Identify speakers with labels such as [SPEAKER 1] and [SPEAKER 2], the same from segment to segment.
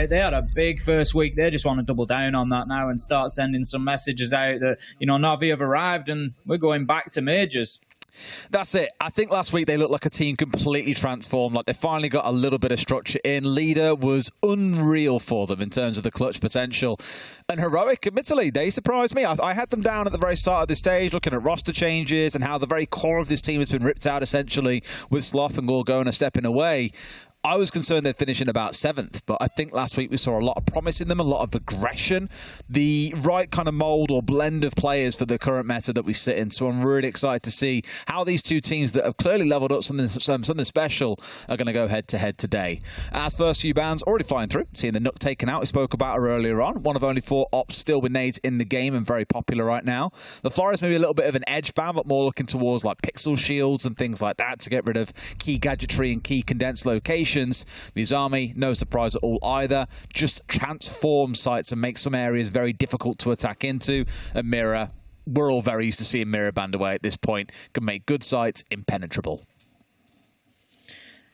[SPEAKER 1] They had a big first week. They just want to double down on that now and start sending some messages out that, Navi have arrived and we're going back to majors.
[SPEAKER 2] That's it. I think last week they looked like a team completely transformed. Like they finally got a little bit of structure in. Leader was unreal for them in terms of the clutch potential. And Heroic, admittedly, they surprised me. I had them down at the very start of this stage, looking at roster changes and how the very core of this team has been ripped out, essentially, with Sloth and Gorgona stepping away. I was concerned they'd finish in about 7th, but I think last week we saw a lot of promise in them, a lot of aggression, the right kind of mould or blend of players for the current meta that we sit in. So I'm really excited to see how these two teams that have clearly leveled up something special are going to go head-to-head today. As first few bans already flying through, seeing the Nook taken out, we spoke about her earlier on. One of only 4 ops still with nades in the game and very popular right now. The Flores maybe a little bit of an edge ban, but more looking towards like pixel shields and things like that to get rid of key gadgetry and key condensed locations. The Izami, no surprise at all either, just transform sites and make some areas very difficult to attack into. And Mira, we're all very used to seeing Mira banned away at this point, can make good sites impenetrable.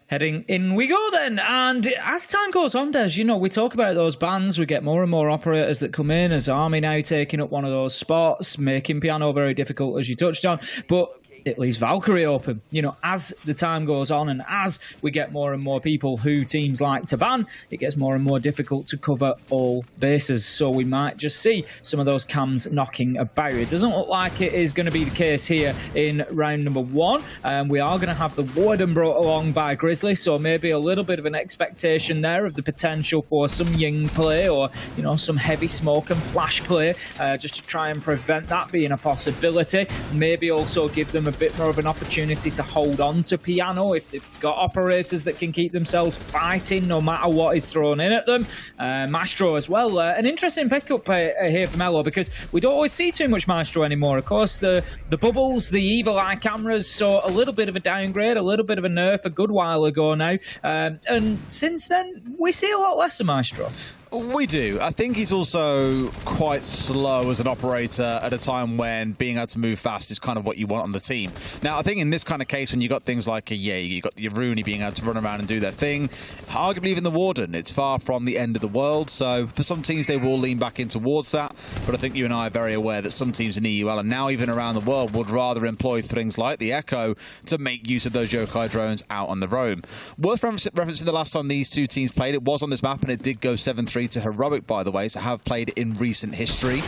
[SPEAKER 1] Heading in we go then, and as time goes on, Des, we talk about those bans, we get more and more operators that come in, as Army now taking up one of those spots, making Piano very difficult, as you touched on, but it leaves Valkyrie open. As the time goes on and as we get more and more people who teams like to ban, it gets more and more difficult to cover all bases. So we might just see some of those cams knocking about. It doesn't look like it is going to be the case here in round number 1. We are going to have the Warden brought along by Grizzly, so maybe a little bit of an expectation there of the potential for some Ying play or, some heavy smoke and flash play, just to try and prevent that being a possibility. Maybe also give them a bit more of an opportunity to hold on to Piano if they've got operators that can keep themselves fighting no matter what is thrown in at them. Maestro as well. An interesting pickup here for Melo, because we don't always see too much Maestro anymore. Of course, the bubbles, the evil eye cameras saw a little bit of a downgrade, a little bit of a nerf a good while ago now. And since then, we see a lot less of Maestro.
[SPEAKER 2] We do. I think he's also quite slow as an operator at a time when being able to move fast is kind of what you want on the team. Now, I think in this kind of case, when you got things like you got your Rooney being able to run around and do their thing, arguably even the Warden, it's far from the end of the world. So for some teams, they will lean back in towards that. But I think you and I are very aware that some teams in EUL and now even around the world would rather employ things like the Echo to make use of those Yokai drones out on the roam. Worth referencing the last time these two teams played, it was on this map and it did go 7-3 to Heroic, by the way, so have played in recent history.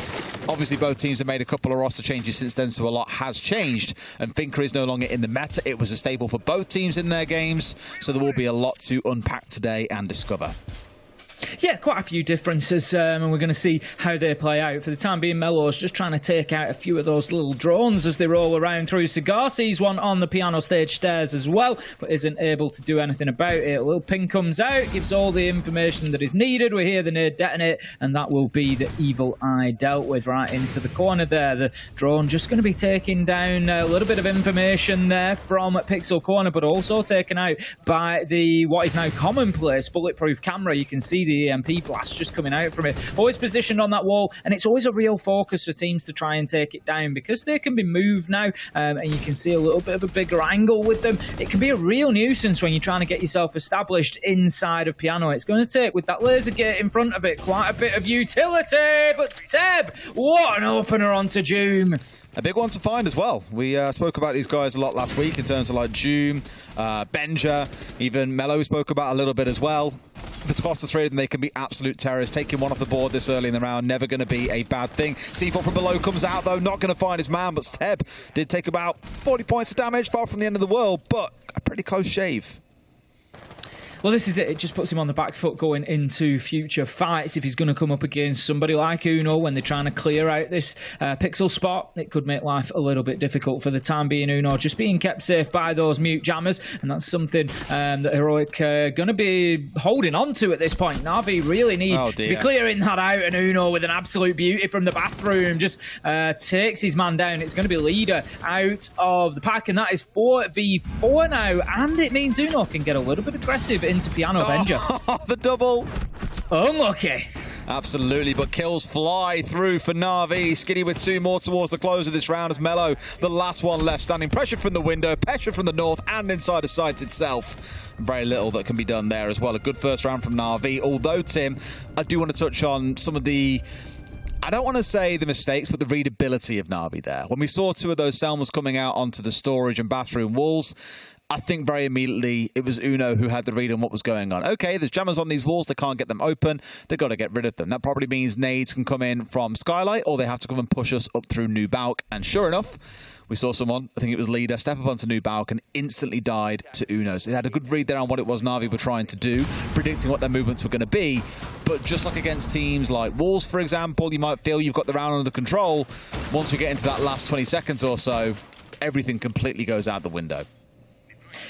[SPEAKER 2] Obviously, both teams have made a couple of roster changes since then, so a lot has changed. And Finker is no longer in the meta. It was a staple for both teams in their games, so there will be a lot to unpack today and discover.
[SPEAKER 1] Yeah, quite a few differences, and we're going to see how they play out. For the time being, Melo's just trying to take out a few of those little drones as they roll around through. Cigar sees one on the Piano stage stairs as well, but isn't able to do anything about it. A little ping comes out, gives all the information that is needed. We hear the nade detonate, and that will be the evil eye dealt with right into the corner there. The drone just going to be taking down a little bit of information there from Pixel Corner, but also taken out by the what is now commonplace bulletproof camera. You can see the EMP blast just coming out from it. Always positioned on that wall, and it's always a real focus for teams to try and take it down because they can be moved now, and you can see a little bit of a bigger angle with them. It can be a real nuisance when you're trying to get yourself established inside of Piano. It's going to take, with that laser gate in front of it, quite a bit of utility, but Teb, what an opener onto Doom.
[SPEAKER 2] A big one to find as well. We spoke about these guys a lot last week in terms of like Doom, Benja, even Melo we spoke about a little bit as well. Between the three of them, they can be absolute terrorists. Taking one off the board this early in the round, never going to be a bad thing. C4 from below comes out though, not going to find his man, but Steb did take about 40 points of damage, far from the end of the world, but a pretty close shave.
[SPEAKER 1] Well, this is it. It just puts him on the back foot going into future fights. If he's going to come up against somebody like Uno when they're trying to clear out this pixel spot, it could make life a little bit difficult for the time being. Uno just being kept safe by those mute jammers, and that's something that Heroic are going to be holding on to at this point. Navi really need to be clearing that out, and Uno with an absolute beauty from the bathroom just takes his man down. It's going to be Leader out of the pack, and that is 4v4 now, and it means Uno can get a little bit aggressive into Piano Avenger.
[SPEAKER 2] The double.
[SPEAKER 1] Unlucky.
[SPEAKER 2] Absolutely, but kills fly through for Navi. Skiddy with 2 more towards the close of this round as Mello, the last one left standing. Pressure from the window, pressure from the north and inside the site itself. Very little that can be done there as well. A good first round from Navi. Although, Tim, I do want to touch on some of the... I don't want to say the mistakes, but the readability of Navi there. When we saw 2 of those Selmas coming out onto the storage and bathroom walls, I think very immediately it was Uno who had the read on what was going on. Okay, there's jammers on these walls. They can't get them open. They've got to get rid of them. That probably means nades can come in from Skylight, or they have to come and push us up through New Balk. And sure enough, we saw someone, I think it was Leader, step up onto New Balk and instantly died to Uno. So they had a good read there on what it was Navi were trying to do, predicting what their movements were going to be. But just like against teams like Wolves, for example, you might feel you've got the round under control. Once we get into that last 20 seconds or so, everything completely goes out the window.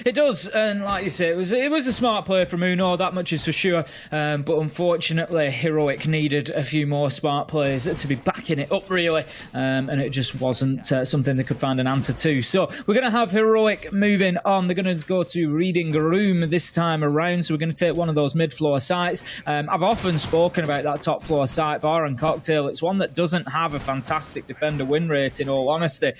[SPEAKER 1] It does, and like you say, it was a smart play from Uno, that much is for sure. But unfortunately, Heroic needed a few more smart plays to be backing it up, really, and it just wasn't something they could find an answer to. So we're going to have Heroic moving on. They're going to go to Reading Room this time around, so we're going to take one of those mid-floor sites. I've often spoken about that top-floor site, Bar and Cocktail. It's one that doesn't have a fantastic defender win rate, in all honesty.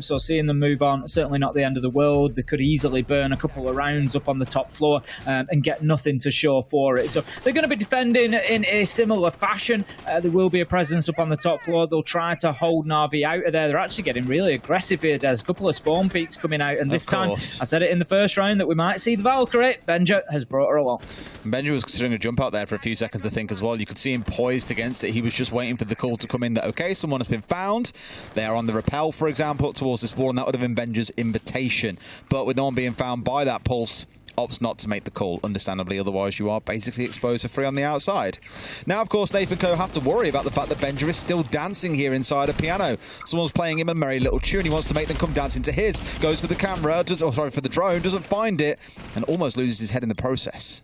[SPEAKER 1] So seeing them move on, certainly not the end of the world. They could easily burn a couple of rounds up on the top floor and get nothing to show for it. So they're going to be defending in a similar fashion. There will be a presence up on the top floor. They'll try to hold Navi out of there. They're actually getting really aggressive here. There's a couple of spawn peaks coming out, and this time, I said it in the first round that we might see the Valkyrie. Benja has brought her along.
[SPEAKER 2] Benja was considering a jump out there for a few seconds, I think, as well. You could see him poised against it. He was just waiting for the call to come in that, okay, someone has been found. They are on the rappel, for example, towards this wall, and that would have been Benja's invitation. But with no one being found by that pulse, opts not to make the call, understandably, otherwise you are basically exposed for free on the outside. Now, of course, Nathan Co have to worry about the fact that Benja is still dancing here inside a piano. Someone's playing him a merry little tune. He wants to make them come dancing to his. Goes for the camera, for the drone, doesn't find it, and almost loses his head in the process.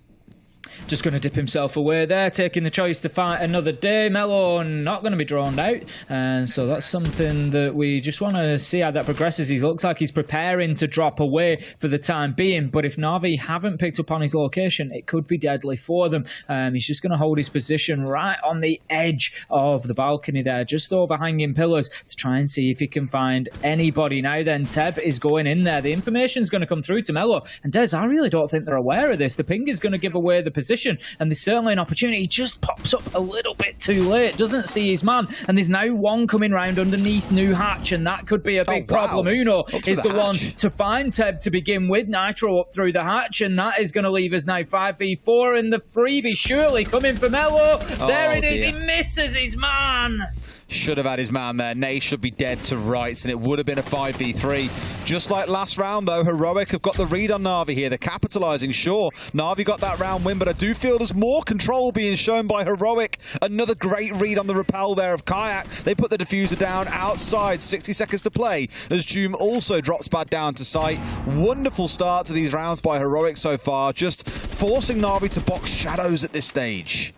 [SPEAKER 1] Just going to dip himself away there, taking the choice to fight another day. Mello not going to be drawn out, and so that's something that we just want to see how that progresses. He looks like he's preparing to drop away for the time being, but if Navi haven't picked up on his location, it could be deadly for them. He's just going to hold his position right on the edge of the balcony there, just overhanging pillars, to try and see if he can find anybody. Now then, Teb is going in there. The information's going to come through to Mello, and Des, I really don't think they're aware of this. The ping is going to give away the position, and there's certainly an opportunity. He just pops up a little bit too late, doesn't see his man, and there's now one coming round underneath New Hatch, and that could be a big problem. Uno is the one to find Teb to begin with. Nitro up through the hatch, and that is going to leave us now 5v4, and the freebie surely coming for Mello. There it is, he misses his man.
[SPEAKER 2] Should have had his man there. Nay should be dead to rights, and it would have been a 5v3. Just like last round, though, Heroic have got the read on Navi here. They're capitalising, sure. Navi got that round win, but I do feel there's more control being shown by Heroic. Another great read on the rappel there of Kayak. They put the diffuser down outside. 60 seconds to play as Doom also drops back down to site. Wonderful start to these rounds by Heroic so far, just forcing Navi to box shadows at this stage.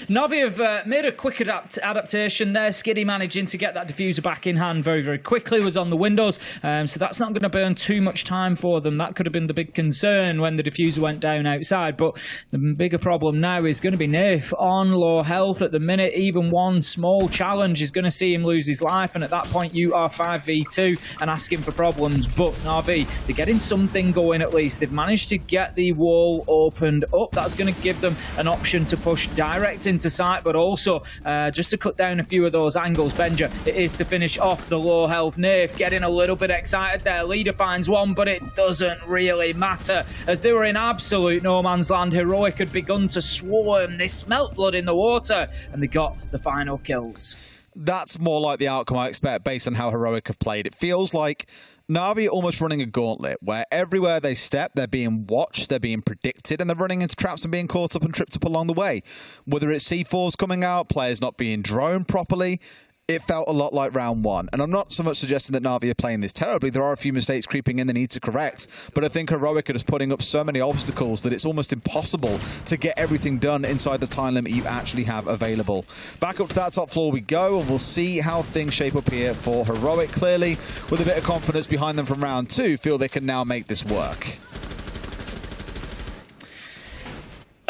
[SPEAKER 1] Navi have made a quick adaptation there. Skiddy managing to get that diffuser back in hand very, very quickly, was on the windows, so that's not going to burn too much time for them. That could have been the big concern when the diffuser went down outside, but the bigger problem now is going to be Nath on low health at the minute. Even one small challenge is going to see him lose his life, and at that point you are 5v2 and asking for problems. But Navi, they're getting something going at least. They've managed to get the wall opened up. That's going to give them an option to push direct into sight, but also just to cut down a few of those angles. Benja, it is to finish off the low health Nath, getting a little bit excited there. Leader finds one, but it doesn't really matter, as they were in absolute no man's land. Heroic had begun to swarm. They smelt blood in the water, and they got the final kills.
[SPEAKER 2] That's more like the outcome I expect based on how Heroic have played. It feels like Navi are almost running a gauntlet where everywhere they step, they're being watched, they're being predicted, and they're running into traps and being caught up and tripped up along the way. Whether it's C4s coming out, players not being droned properly, it felt a lot like round one. And I'm not so much suggesting that Navi are playing this terribly. There are a few mistakes creeping in they need to correct. But I think Heroic are just putting up so many obstacles that it's almost impossible to get everything done inside the time limit you actually have available. Back up to that top floor we go, and we'll see how things shape up here for Heroic. Clearly, with a bit of confidence behind them from round two, feel they can now make this work.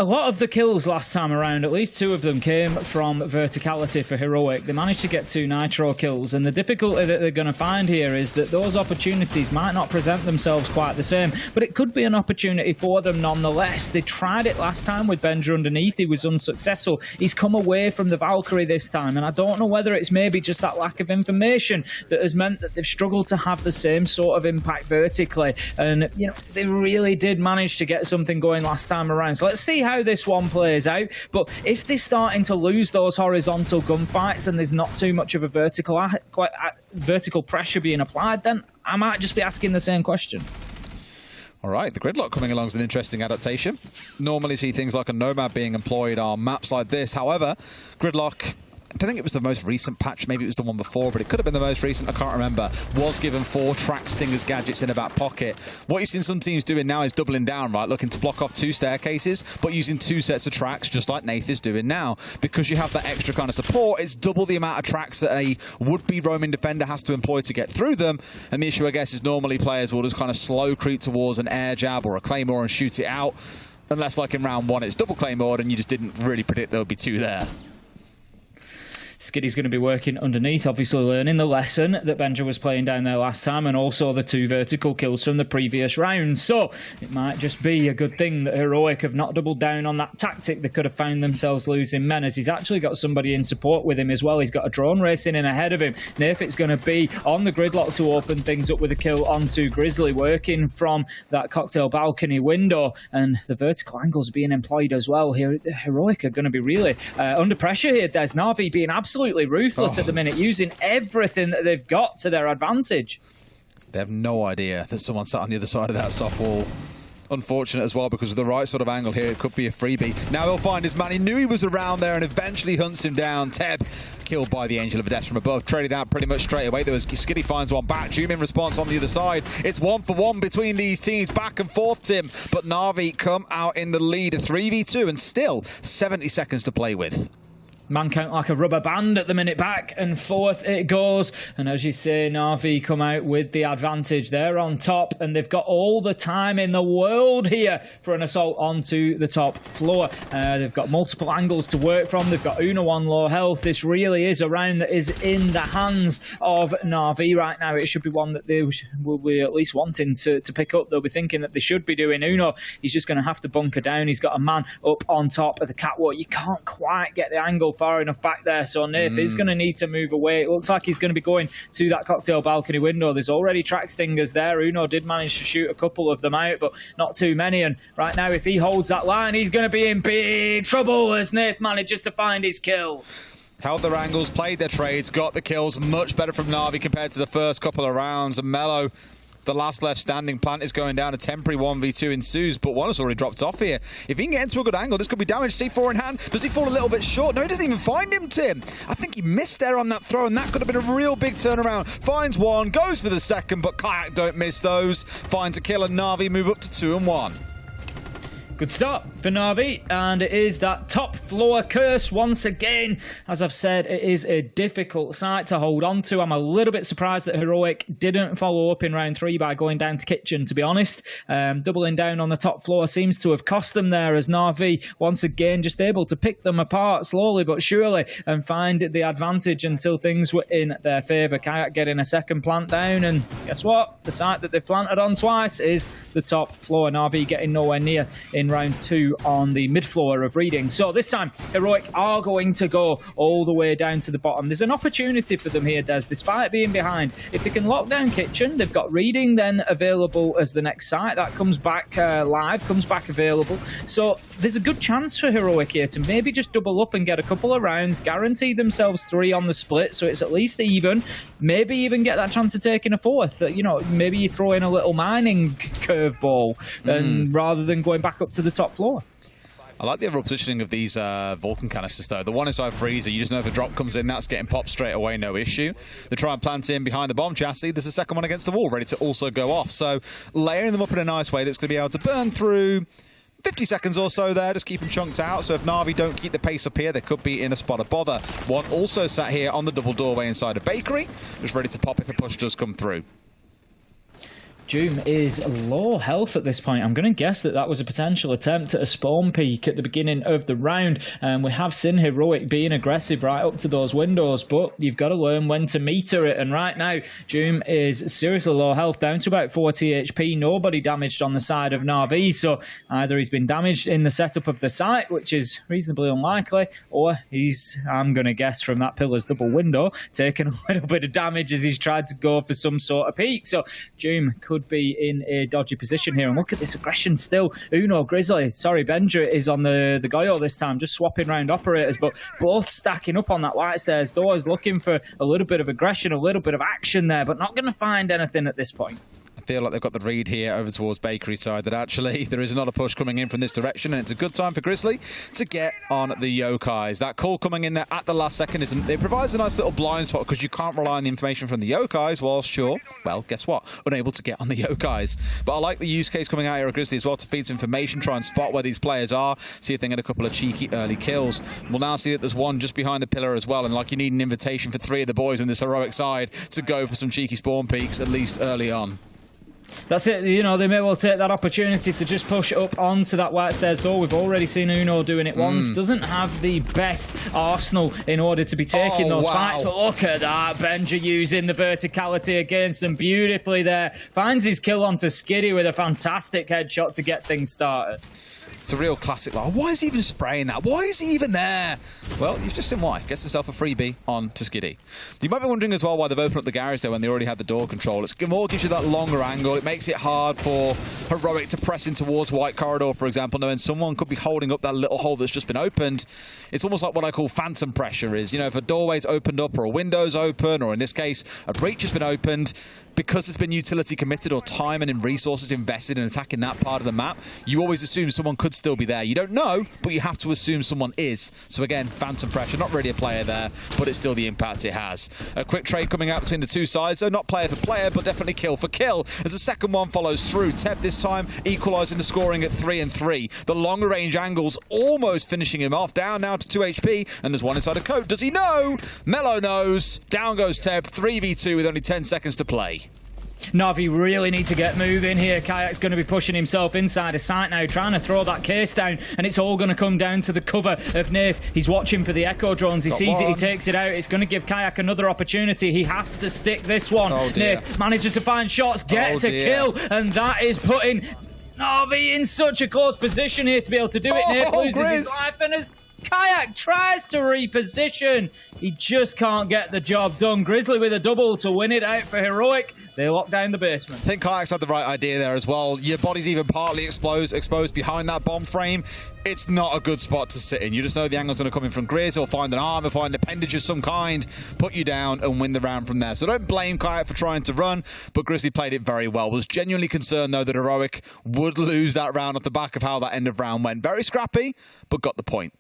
[SPEAKER 1] a lot of the kills last time around, at least 2 of them, came from verticality for Heroic. They managed to get 2 Nitro kills, and the difficulty that they're going to find here is that those opportunities might not present themselves quite the same, but it could be an opportunity for them nonetheless. They tried it last time with Benja underneath. He was unsuccessful. He's come away from the Valkyrie this time, and I don't know whether it's maybe just that lack of information that has meant that they've struggled to have the same sort of impact vertically. And, you know, they really did manage to get something going last time around. So let's see how this one plays out. But if they're starting to lose those horizontal gunfights and there's not too much of a vertical pressure being applied, then I might just be asking the same question.
[SPEAKER 2] All right, the gridlock coming along is an interesting adaptation. Normally see things like a nomad being employed on maps like this. However, gridlock, I don't think it was the most recent patch, maybe it was the one before, but it could have been the most recent, I can't remember, was given 4 track stingers gadgets in a back pocket. What you've seen some teams doing now is doubling down, right? Looking to block off 2 staircases, but using 2 sets of tracks, just like Nath is doing now. Because you have that extra kind of support, it's double the amount of tracks that a would-be roaming defender has to employ to get through them. And the issue, I guess, is normally players will just kind of slow creep towards an air jab or a claymore and shoot it out. Unless, like in round 1, it's double claymore and you just didn't really predict there would be 2 there.
[SPEAKER 1] Skiddy's going to be working underneath, obviously learning the lesson that Benja was playing down there last time, and also the 2 vertical kills from the previous round. So it might just be a good thing that Heroic have not doubled down on that tactic. They could have found themselves losing men, as he's actually got somebody in support with him as well. He's got a drone racing in ahead of him. It's going to be on the gridlock to open things up with a kill onto Grizzly, working from that cocktail balcony window, and the vertical angles being employed as well. Here, Heroic are going to be really under pressure here. There's Navi being absolutely ruthless at the minute, using everything that they've got to their advantage.
[SPEAKER 2] They have no idea that someone sat on the other side of that soft wall. Unfortunate as well, because with the right sort of angle here, it could be a freebie. Now he'll find his man. He knew he was around there and eventually hunts him down. Teb killed by the Angel of Death from above. Traded out pretty much straight away. There was Skiddy finds one back. Zoom in response on the other side. It's 1-for-1 between these teams. Back and forth, Tim. But Navi come out in the lead. A 3v2 and still 70 seconds to play with.
[SPEAKER 1] Man count like a rubber band at the minute, back and forth it goes. And as you say, Navi come out with the advantage. They're on top and they've got all the time in the world here for an assault onto the top floor. They've got multiple angles to work from. They've got Uno on low health. This really is a round that is in the hands of Navi right now. It should be one that they will be at least wanting to pick up. They'll be thinking that they should be doing. Uno, he's just going to have to bunker down. He's got a man up on top of the catwalk. You can't quite get the angle far enough back there, so Nath is going to need to move away. It looks like he's going to be going to that cocktail balcony window. There's already track stingers there. Uno did manage to shoot a couple of them out, but not too many, and right now if he holds that line, he's going to be in big trouble as Nath manages to find his kill.
[SPEAKER 2] Held their angles, played their trades, got the kills. Much better from Navi compared to the first couple of rounds. And Mello, the last left standing, plant is going down. A temporary 1v2 ensues, but one has already dropped off here. If he can get into a good angle, this could be damage. C4 in hand. Does he fall a little bit short? No, he doesn't even find him, Tim. I think he missed there on that throw, and that could have been a real big turnaround. Finds one, goes for the second, but Kayak don't miss those. Finds a kill, and Navi move up to 2-1.
[SPEAKER 1] Good start for Navi, and it is that top floor curse once again. As I've said, it is a difficult site to hold on to. I'm a little bit surprised that Heroic didn't follow up in round 3 by going down to kitchen, to be honest. Doubling down on the top floor seems to have cost them there, as Navi once again just able to pick them apart slowly but surely and find the advantage until things were in their favour. Kayak getting a second plant down, and guess what? The site that they've planted on twice is the top floor. Navi getting nowhere near in round 2 on the mid floor of Reading. So this time, Heroic are going to go all the way down to the bottom. There's an opportunity for them here, Des, despite being behind. If they can lock down kitchen, they've got Reading then available as the next site. That comes back live, comes back available. So there's a good chance for Heroic here to maybe just double up and get a couple of rounds, guarantee themselves 3 on the split, so it's at least even. Maybe even get that chance of taking a 4th. You know, maybe you throw in a little mining curveball and rather than going back up to the top floor.
[SPEAKER 2] I like the overall positioning of these Vulcan canisters, though. The one inside Freezer, you just know if a drop comes in, that's getting popped straight away, no issue. They try and plant in behind the bomb chassis. There's a second one against the wall, ready to also go off. So layering them up in a nice way that's going to be able to burn through 50 seconds or so there, just keep them chunked out. So if Navi don't keep the pace up here, they could be in a spot of bother. One also sat here on the double doorway inside a bakery, just ready to pop if a push does come through.
[SPEAKER 1] Doom is low health at this point. I'm going to guess that was a potential attempt at a spawn peek at the beginning of the round. We have seen Heroic being aggressive right up to those windows, but you've got to learn when to meter it. And right now, Doom is seriously low health, down to about 40 HP. Nobody damaged on the side of Navi, so either he's been damaged in the setup of the site, which is reasonably unlikely, or he's, I'm going to guess from that pillar's double window, taken a little bit of damage as he's tried to go for some sort of peek. So Doom could be in a dodgy position here. And look at this aggression still. Uno, Grizzly, sorry, Benja is on the Goyo this time, just swapping around operators, but both stacking up on that white stairs doors, looking for a little bit of aggression, a little bit of action there, but not going to find anything at this point.
[SPEAKER 2] I feel like they've got the read here over towards Bakery side that actually there is another push coming in from this direction, and it's a good time for Grizzly to get on the Yokais. That call coming in there at the last second it provides a nice little blind spot because you can't rely on the information from the Yokais whilst sure, well, guess what? Unable to get on the Yokais. But I like the use case coming out here at Grizzly as well to feed some information, try and spot where these players are, see if they get a couple of cheeky early kills. We'll now see that there's one just behind the pillar as well, and like you need an invitation for 3 of the boys on this Heroic side to go for some cheeky spawn peaks at least early on.
[SPEAKER 1] That's it, you know, they may well take that opportunity to just push up onto that white stairs door. We've already seen Uno doing it once. Doesn't have the best arsenal in order to be taking those fights. But look at that, Benja using the verticality against them beautifully there. Finds his kill onto Skiddy with a fantastic headshot to get things started.
[SPEAKER 2] It's a real classic. Like, why is he even spraying that? Why is he even there? Well, you've just seen why. Gets himself a freebie on to Skiddy. You might be wondering as well why they've opened up the garage there when they already had the door control. It more gives you that longer angle. It makes it hard for Heroic to press in towards White Corridor, for example, knowing someone could be holding up that little hole that's just been opened. It's almost like what I call phantom pressure is, you know, if a doorway's opened up or a window's open, or in this case, a breach has been opened, because there's been utility committed or time and in resources invested in attacking that part of the map, you always assume someone could still be there. You don't know, but you have to assume someone is. So again, phantom pressure, not really a player there, but it's still the impact it has. A quick trade coming out between the two sides, though not player for player, but definitely kill for kill, as the second one follows through. Tep this time equalising the scoring at 3-3. The longer range angles almost finishing him off, down now to 2 HP, and there's one inside a coat. Does he know? Mello knows. Down goes Tep, 3v2 with only 10 seconds to play.
[SPEAKER 1] Navi really need to get moving here. Kayak's going to be pushing himself inside a site now, trying to throw that case down, and it's all going to come down to the cover of Nath. He's watching for the echo drones. He sees it, he takes it out. It's going to give Kayak another opportunity. He has to stick this one. Nath manages to find shots, gets a kill, and that is putting Navi in such a close position here to be able to do it. Nath loses his life, and as Kayak tries to reposition, he just can't get the job done. Grizzly with a double to win it out for Heroic. They lock down the basement.
[SPEAKER 2] I think Kayak's had the right idea there as well. Your body's even partly exposed behind that bomb frame. It's not a good spot to sit in. You just know the angle's going to come in from Grizz. He'll find an arm, he'll find an appendage of some kind, put you down and win the round from there. So don't blame Kayak for trying to run, but Grizzly played it very well. Was genuinely concerned, though, that Heroic would lose that round off the back of how that end of round went. Very scrappy, but got the point.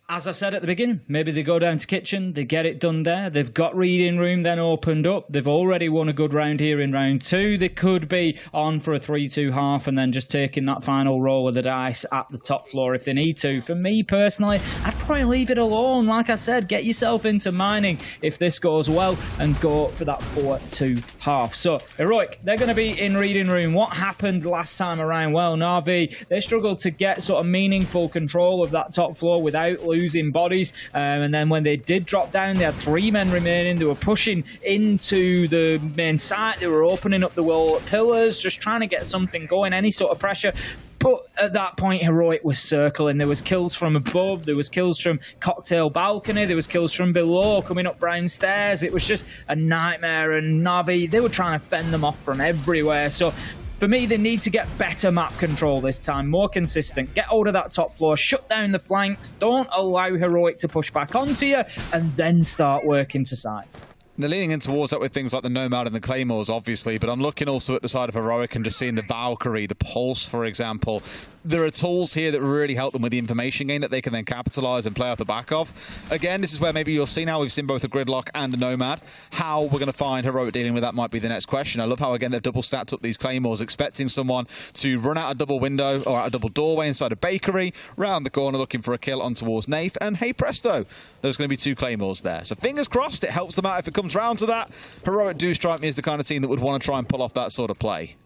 [SPEAKER 1] As I said at the beginning, maybe they go down to kitchen, they get it done there. They've got reading room then opened up. They've already won a good round here in round 2. They could be on for a 3-2 half and then just taking that final roll of the dice at the top floor if they need to. For me personally, I'd probably leave it alone. Like I said, get yourself into mining if this goes well and go for that 4-2 half. So, Heroic, they're going to be in reading room. What happened last time around? Well, Navi, they struggled to get sort of meaningful control of that top floor without losing bodies, and then when they did drop down, they had 3 men remaining. They were pushing into the main site, they were opening up the wall pillars, just trying to get something going, any sort of pressure. But at that point, Heroic was circling. There was kills from above, there was kills from cocktail balcony, there was kills from below, coming up brown stairs. It was just a nightmare, and Navi, they were trying to fend them off from everywhere. So for me, they need to get better map control this time, more consistent. Get hold of that top floor, shut down the flanks, don't allow Heroic to push back onto you, and then start working to site.
[SPEAKER 2] They're leaning in towards that with things like the Nomad and the Claymores, obviously, but I'm looking also at the side of Heroic and just seeing the Valkyrie, the Pulse, for example. there are tools here that really help them with the information gain that they can then capitalize and play off the back of. Again, this is where maybe you'll see now we've seen both a Gridlock and a Nomad. How we're going to find Heroic dealing with that might be the next question. I love how, again, they've double stacked up these Claymores, expecting someone to run out a double window or out a double doorway inside a bakery, round the corner looking for a kill on towards Nath, and hey presto, there's going to be 2 Claymores there. So fingers crossed, it helps them out if it comes round to that. Heroic do strike me as the kind of team that would want to try and pull off that sort of play.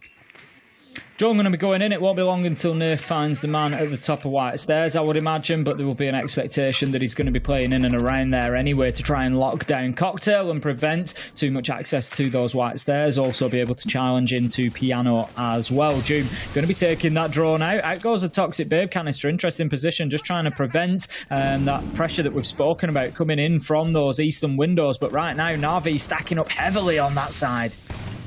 [SPEAKER 1] John going to be going in. It won't be long until Nath finds the man at the top of White Stairs, I would imagine, but there will be an expectation that he's going to be playing in and around there anyway to try and lock down Cocktail and prevent too much access to those White Stairs. Also be able to challenge into Piano as well. Doom going to be taking that drone out. Out goes a Toxic Babe canister. Interesting position, just trying to prevent that pressure that we've spoken about coming in from those eastern windows. But right now, Navi stacking up heavily on that side.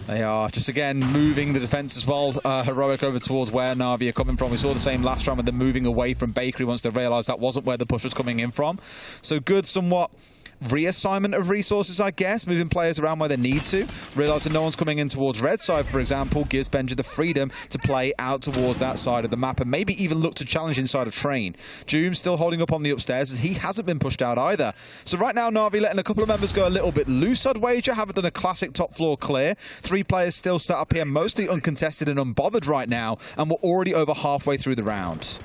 [SPEAKER 2] They are just, again, moving the defence as well. Heroic over towards where Navi are coming from. We saw the same last round with them moving away from Bakery once they realised that wasn't where the push was coming in from. So good, somewhat reassignment of resources, I guess, moving players around where they need to. Realising no one's coming in towards red side, for example, gives Benja the freedom to play out towards that side of the map and maybe even look to challenge inside of Train. Doom still holding up on the upstairs as he hasn't been pushed out either. So right now, Navi letting a couple of members go a little bit loose, I'd wager. Haven't done a classic top floor clear. 3 players still sat up here, mostly uncontested and unbothered right now, and we're already over halfway through the round.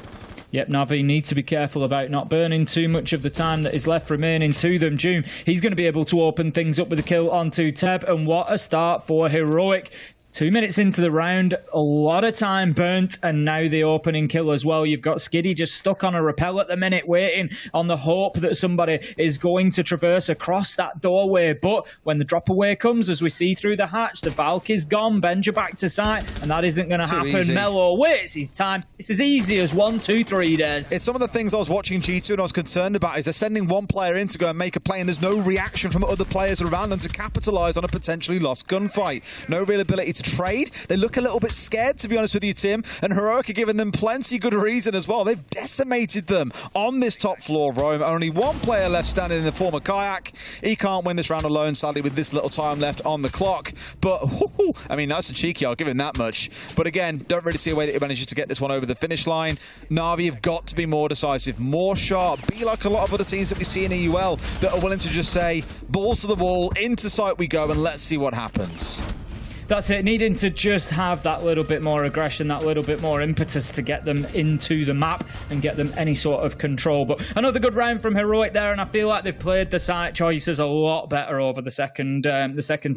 [SPEAKER 1] Yep, Navi need to be careful about not burning too much of the time that is left remaining to them. Doom, he's going to be able to open things up with a kill onto Teb, and what a start for Heroic. 2 minutes into the round, a lot of time burnt, and now the opening kill as well. You've got Skiddy just stuck on a rappel at the minute, waiting on the hope that somebody is going to traverse across that doorway. But when the drop away comes, as we see through the hatch, the Valk is gone, Benja back to sight, and that isn't going to happen.
[SPEAKER 2] Easy.
[SPEAKER 1] Mello waits his time. It's as easy as 1, 2, 3 days.
[SPEAKER 2] It's some of the things I was watching G2 and I was concerned about is they're sending one player in to go and make a play, and there's no reaction from other players around them to capitalise on a potentially lost gunfight. No real ability to trade. They look a little bit scared, to be honest with you, Tim, and Heroic are giving them plenty good reason as well. They've decimated them on this top floor roam. Only one player left standing in the form of Kayak. He can't win this round alone, sadly, with this little time left on the clock. But, I mean, nice and cheeky, I'll give him that much. But again, don't really see a way that he manages to get this one over the finish line. Navi have got to be more decisive, more sharp, be like a lot of other teams that we see in EUL that are willing to just say, balls to the wall, into sight we go, and let's see what happens.
[SPEAKER 1] That's it, needing to just have that little bit more aggression, that little bit more impetus to get them into the map and get them any sort of control. But another good round from Heroic there, and I feel like they've played the site choices a lot better over the second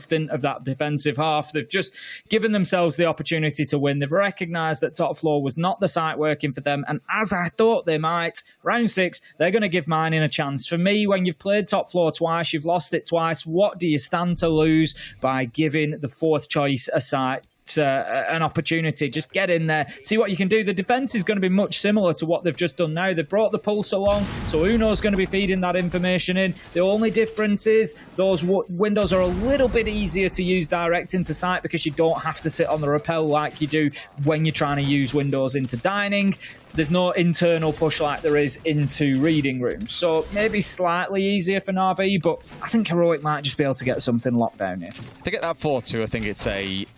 [SPEAKER 1] stint of that defensive half. They've just given themselves the opportunity to win. They've recognised that top floor was not the site working for them, and as I thought they might, round 6, they're going to give mining a chance. For me, when you've played top floor twice, you've lost it twice, what do you stand to lose by giving the 4th choice a site an opportunity? Just get in there, see what you can do. The defense is going to be much similar to what they've just done now. They've brought the pulse along, so Uno's going to be feeding that information in. The only difference is those windows are a little bit easier to use direct into site because you don't have to sit on the rappel like you do when you're trying to use windows into dining. There's no internal push like there is into reading rooms. So maybe slightly easier for Navi, but I think Heroic might just be able to get something locked down here.
[SPEAKER 2] To get that 4-2, I think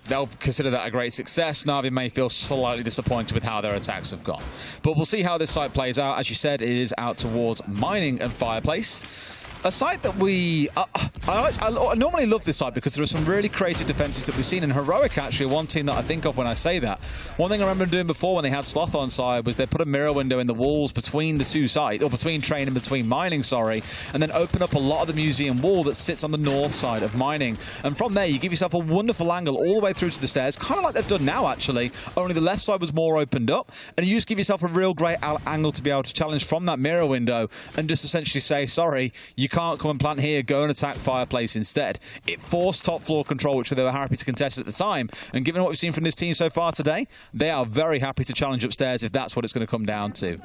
[SPEAKER 2] they'll consider that a great success. Navi may feel slightly disappointed with how their attacks have gone. But we'll see how this site plays out. As you said, it is out towards Mining and Fireplace. A site that I normally love this site because there are some really creative defenses that we've seen, and Heroic actually one team that I think of when I say that. One thing I remember doing before when they had Sloth on side was they put a mirror window in the walls between the two sides, or between Train and between Mining, sorry, and then open up a lot of the museum wall that sits on the north side of Mining. And from there, you give yourself a wonderful angle all the way through to the stairs, kind of like they've done now, actually, only the left side was more opened up, and you just give yourself a real great angle to be able to challenge from that mirror window and just essentially say, sorry, you can't come and plant here, go and attack Fireplace instead. It forced top floor control, which they were happy to contest at the time, and given what we've seen from this team so far today, they are very happy to challenge upstairs if that's what it's going to come down to.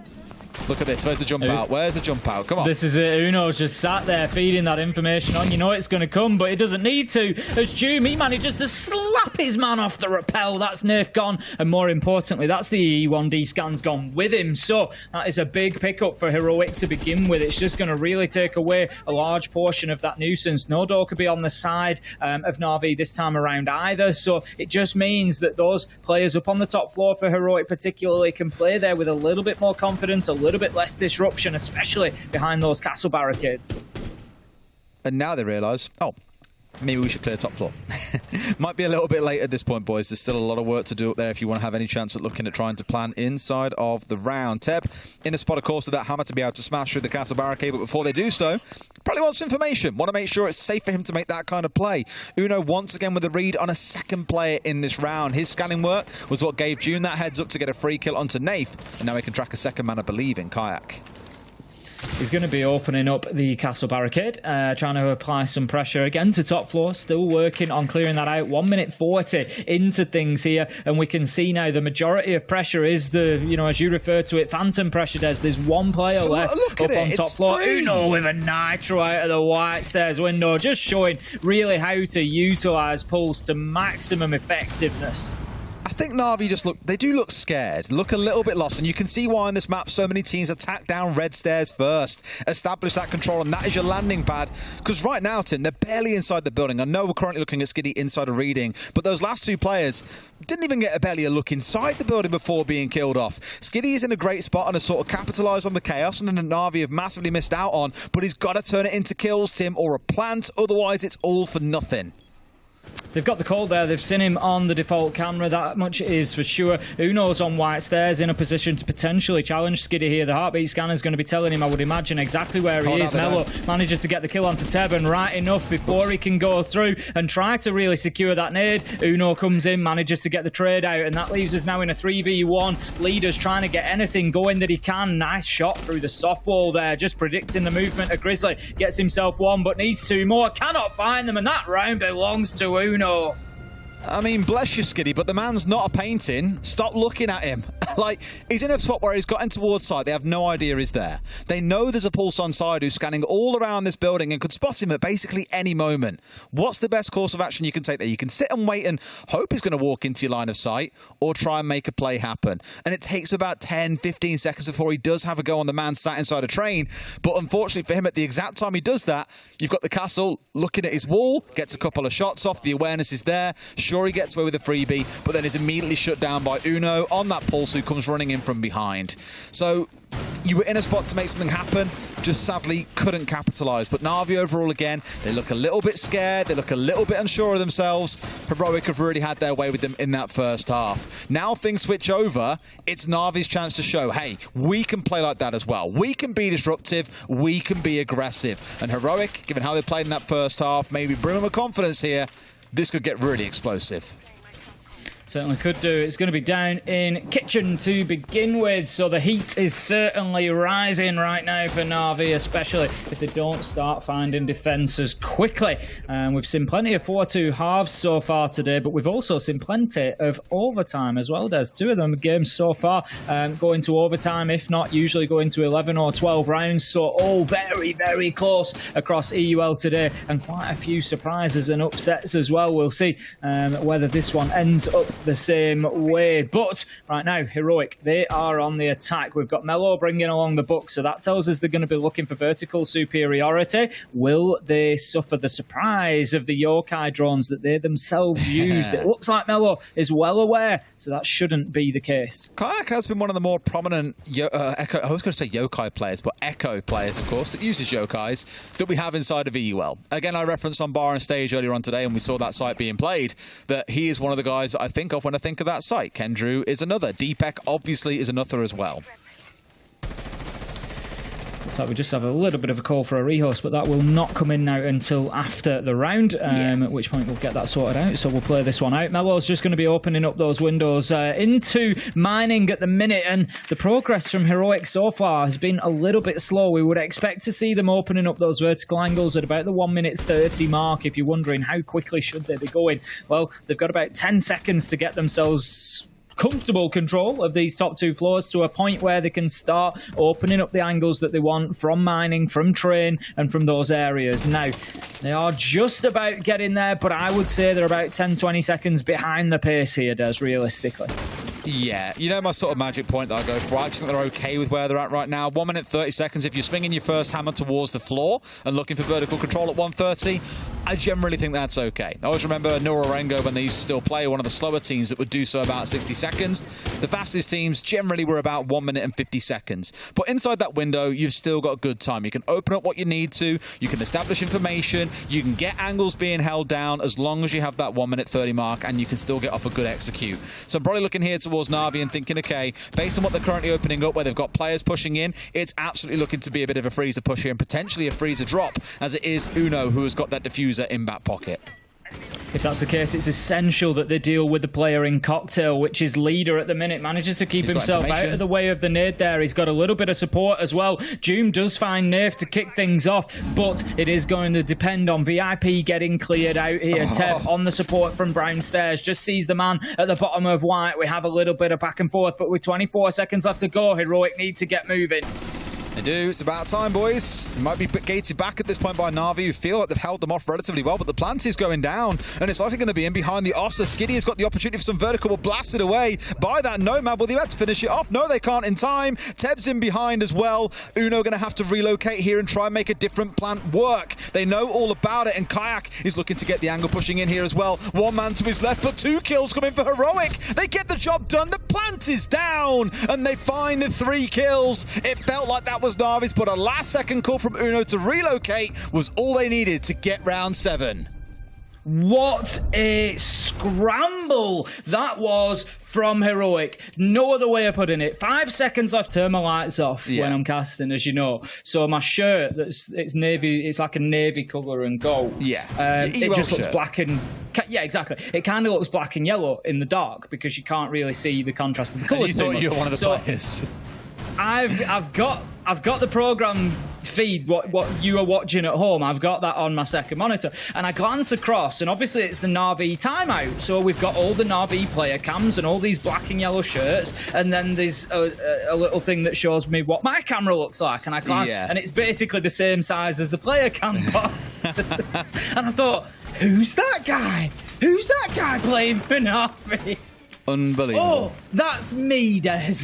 [SPEAKER 2] Look at this. Where's the jump out? Where's the jump out? Come on.
[SPEAKER 1] This is it. Uno's just sat there feeding that information on. You know it's going to come, but it doesn't need to. As Doom, he manages to slap his man off the rappel. That's Nerf gone. And more importantly, that's the E1D scans gone with him. So that is a big pickup for Heroic to begin with. It's just going to really take away a large portion of that nuisance. No door could be on the side of Navi this time around either. So it just means that those players up on the top floor for Heroic particularly can play there with a little bit more confidence, a little bit less disruption, especially behind those castle barricades.
[SPEAKER 2] And now they realise, oh, maybe we should clear top floor. Might be a little bit late at this point, boys. There's still a lot of work to do up there if you want to have any chance at looking at trying to plan inside of the round. Teb in a spot, of course, with that hammer to be able to smash through the castle barricade, but before they do so, probably wants information. Want to make sure it's safe for him to make that kind of play. Uno once again with a read on a second player in this round. His scanning work was what gave June that heads up to get a free kill onto Nath, and now he can track a second man, I believe, in Kayak.
[SPEAKER 1] He's going to be opening up the castle barricade, trying to apply some pressure again to top floor. Still working on clearing that out. 1 minute 40 into things here, and we can see now the majority of pressure is the, you know, as you refer to it, phantom pressure. There's one player left up on top floor. Uno with a nitro out of the white stairs window, just showing really how to utilise Pulse to maximum effectiveness.
[SPEAKER 2] I think Navi they do look scared, look a little bit lost, and you can see why on this map so many teams attack down red stairs first, establish that control, and that is your landing pad. Because right now, Tim, they're barely inside the building. I know we're currently looking at Skiddy inside a reading, but those last two players didn't even get barely a look inside the building before being killed off. Skiddy is in a great spot and has sort of capitalised on the chaos, and then the Navi have massively missed out on, but he's got to turn it into kills, Tim, or a plant, otherwise it's all for nothing.
[SPEAKER 1] They've got the call there. They've seen him on the default camera. That much is for sure. Uno's on white stairs in a position to potentially challenge Skiddy here. The heartbeat scanner's going to be telling him, I would imagine, exactly where he is. Mello manages to get the kill onto Teben right enough before he can go through and try to really secure that nade. Uno comes in, manages to get the trade out, and that leaves us now in a 3v1. Leader's trying to get anything going that he can. Nice shot through the soft wall there, just predicting the movement of Grizzly. Gets himself one, but needs two more. Cannot find them, and that round belongs to Uno.
[SPEAKER 2] I mean, bless you, Skiddy, but the man's not a painting. Stop looking at him. Like, he's in a spot where he's got in towards side. They have no idea he's there. They know there's a Pulse on side who's scanning all around this building and could spot him at basically any moment. What's the best course of action you can take there? You can sit and wait and hope he's going to walk into your line of sight, or try and make a play happen. And it takes about 10, 15 seconds before he does have a go on the man sat inside a train. But unfortunately for him, at the exact time he does that, you've got the castle looking at his wall, gets a couple of shots off, the awareness is there. Sure, he gets away with a freebie, but then is immediately shut down by Uno on that Pulse, who comes running in from behind. So you were in a spot to make something happen, just sadly couldn't capitalise. But Navi overall, again, they look a little bit scared, they look a little bit unsure of themselves. Heroic have really had their way with them in that first half. Now things switch over, it's Navi's chance to show, hey, we can play like that as well. We can be disruptive, we can be aggressive. And Heroic, given how they played in that first half, maybe bring them a confidence here. This could get really explosive.
[SPEAKER 1] Certainly could do. It's going to be down in kitchen to begin with, so the heat is certainly rising right now for Navi, especially if they don't start finding defences quickly. We've seen plenty of 4-2 halves so far today, but we've also seen plenty of overtime as well. There's two of them games so far going to overtime, if not usually going to 11 or 12 rounds, so all very, very close across EUL today, and quite a few surprises and upsets as well. We'll see whether this one ends up the same way. But right now, Heroic, they are on the attack. We've got Mello bringing along the book, so that tells us they're going to be looking for vertical superiority. Will they suffer the surprise of the yokai drones that they themselves used? It looks like Mello is well aware, so that shouldn't be the case.
[SPEAKER 2] Kayak has been one of the more prominent Echo, I was going to say yokai players, but Echo players, of course, that uses yokais that we have inside of EUL. Again, I referenced on Bar and Stage earlier on today, and we saw that site being played, that he is one of the guys that I think of when I think of that site. Kendrew is another. Deepek obviously is another as well.
[SPEAKER 1] Looks like we just have a little bit of a call for a rehost, but that will not come in now until after the round, at which point we'll get that sorted out. So we'll play this one out. Mello's just going to be opening up those windows into mining at the minute, and the progress from Heroic so far has been a little bit slow. We would expect to see them opening up those vertical angles at about the 1 minute 30 mark. If you're wondering how quickly should they be going, well, they've got about 10 seconds to get themselves comfortable control of these top 2 floors to a point where they can start opening up the angles that they want from mining, from train, and from those areas. Now, they are just about getting there, but I would say they're about 10-20 seconds behind the pace here, Des, realistically.
[SPEAKER 2] Yeah, you know my sort of magic point that I go for. I actually think they're okay with where they're at right now. 1 minute 30 seconds. If you're swinging your first hammer towards the floor and looking for vertical control at 1:30, I generally think that's okay. I always remember Norengo when they used to still play, one of the slower teams that would do so about 60 seconds. The fastest teams generally were about 1 minute and 50 seconds. But inside that window, you've still got good time. You can open up what you need to. You can establish information. You can get angles being held down as long as you have that 1 minute 30 mark, and you can still get off a good execute. So I'm probably looking here towards Navi and thinking, okay, based on what they're currently opening up, where they've got players pushing in, it's absolutely looking to be a bit of a freezer push here and potentially a freezer drop, as it is Uno who has got that diffuser in back pocket.
[SPEAKER 1] If that's the case, it's essential that they deal with the player in Cocktail, which is leader at the minute. Manages to keep himself out of the way of the nade there. He's got a little bit of support as well. Doom does find Nath to kick things off, but it is going to depend on VIP getting cleared out here. Teb on the support from Brown Stairs. Just sees the man at the bottom of White. We have a little bit of back and forth, but with 24 seconds left to go, Heroic need to get moving.
[SPEAKER 2] They do. It's about time, boys. It might be gated back at this point by Navi, who feel like they've held them off relatively well, but the plant is going down, and it's likely going to be in behind the Oster. Skiddy has got the opportunity for some vertical, but blasted away by that Nomad. Will they have to finish it off? No, they can't in time. Teb's in behind as well. Uno going to have to relocate here and try and make a different plant work. They know all about it, and Kayak is looking to get the angle pushing in here as well. One man to his left, but 2 kills coming for Heroic. They get the job done. The plant is down, and they find the 3 kills. It felt like that was Navi's, but a last-second call from Uno to relocate was all they needed to get round 7.
[SPEAKER 1] What a scramble that was from Heroic. No other way of putting it. 5 seconds left, turn my lights off when I'm casting, as you know. So my shirt, it's navy, it's like a navy colour and gold.
[SPEAKER 2] Yeah.
[SPEAKER 1] It just looks black and... Yeah, exactly. It kind of looks black and yellow in the dark because you can't really see the contrast of the colours.
[SPEAKER 2] You thought you were one of the players.
[SPEAKER 1] I've got the program feed, what you are watching at home. I've got that on my second monitor, and I glance across, and obviously it's the Navi timeout. So we've got all the Navi player cams and all these black and yellow shirts, and then there's a little thing that shows me what my camera looks like, and I glance, and it's basically the same size as the player cam box. And I thought, who's that guy? Who's that guy playing for Navi?
[SPEAKER 2] Unbelievable.
[SPEAKER 1] Oh, that's me, Des.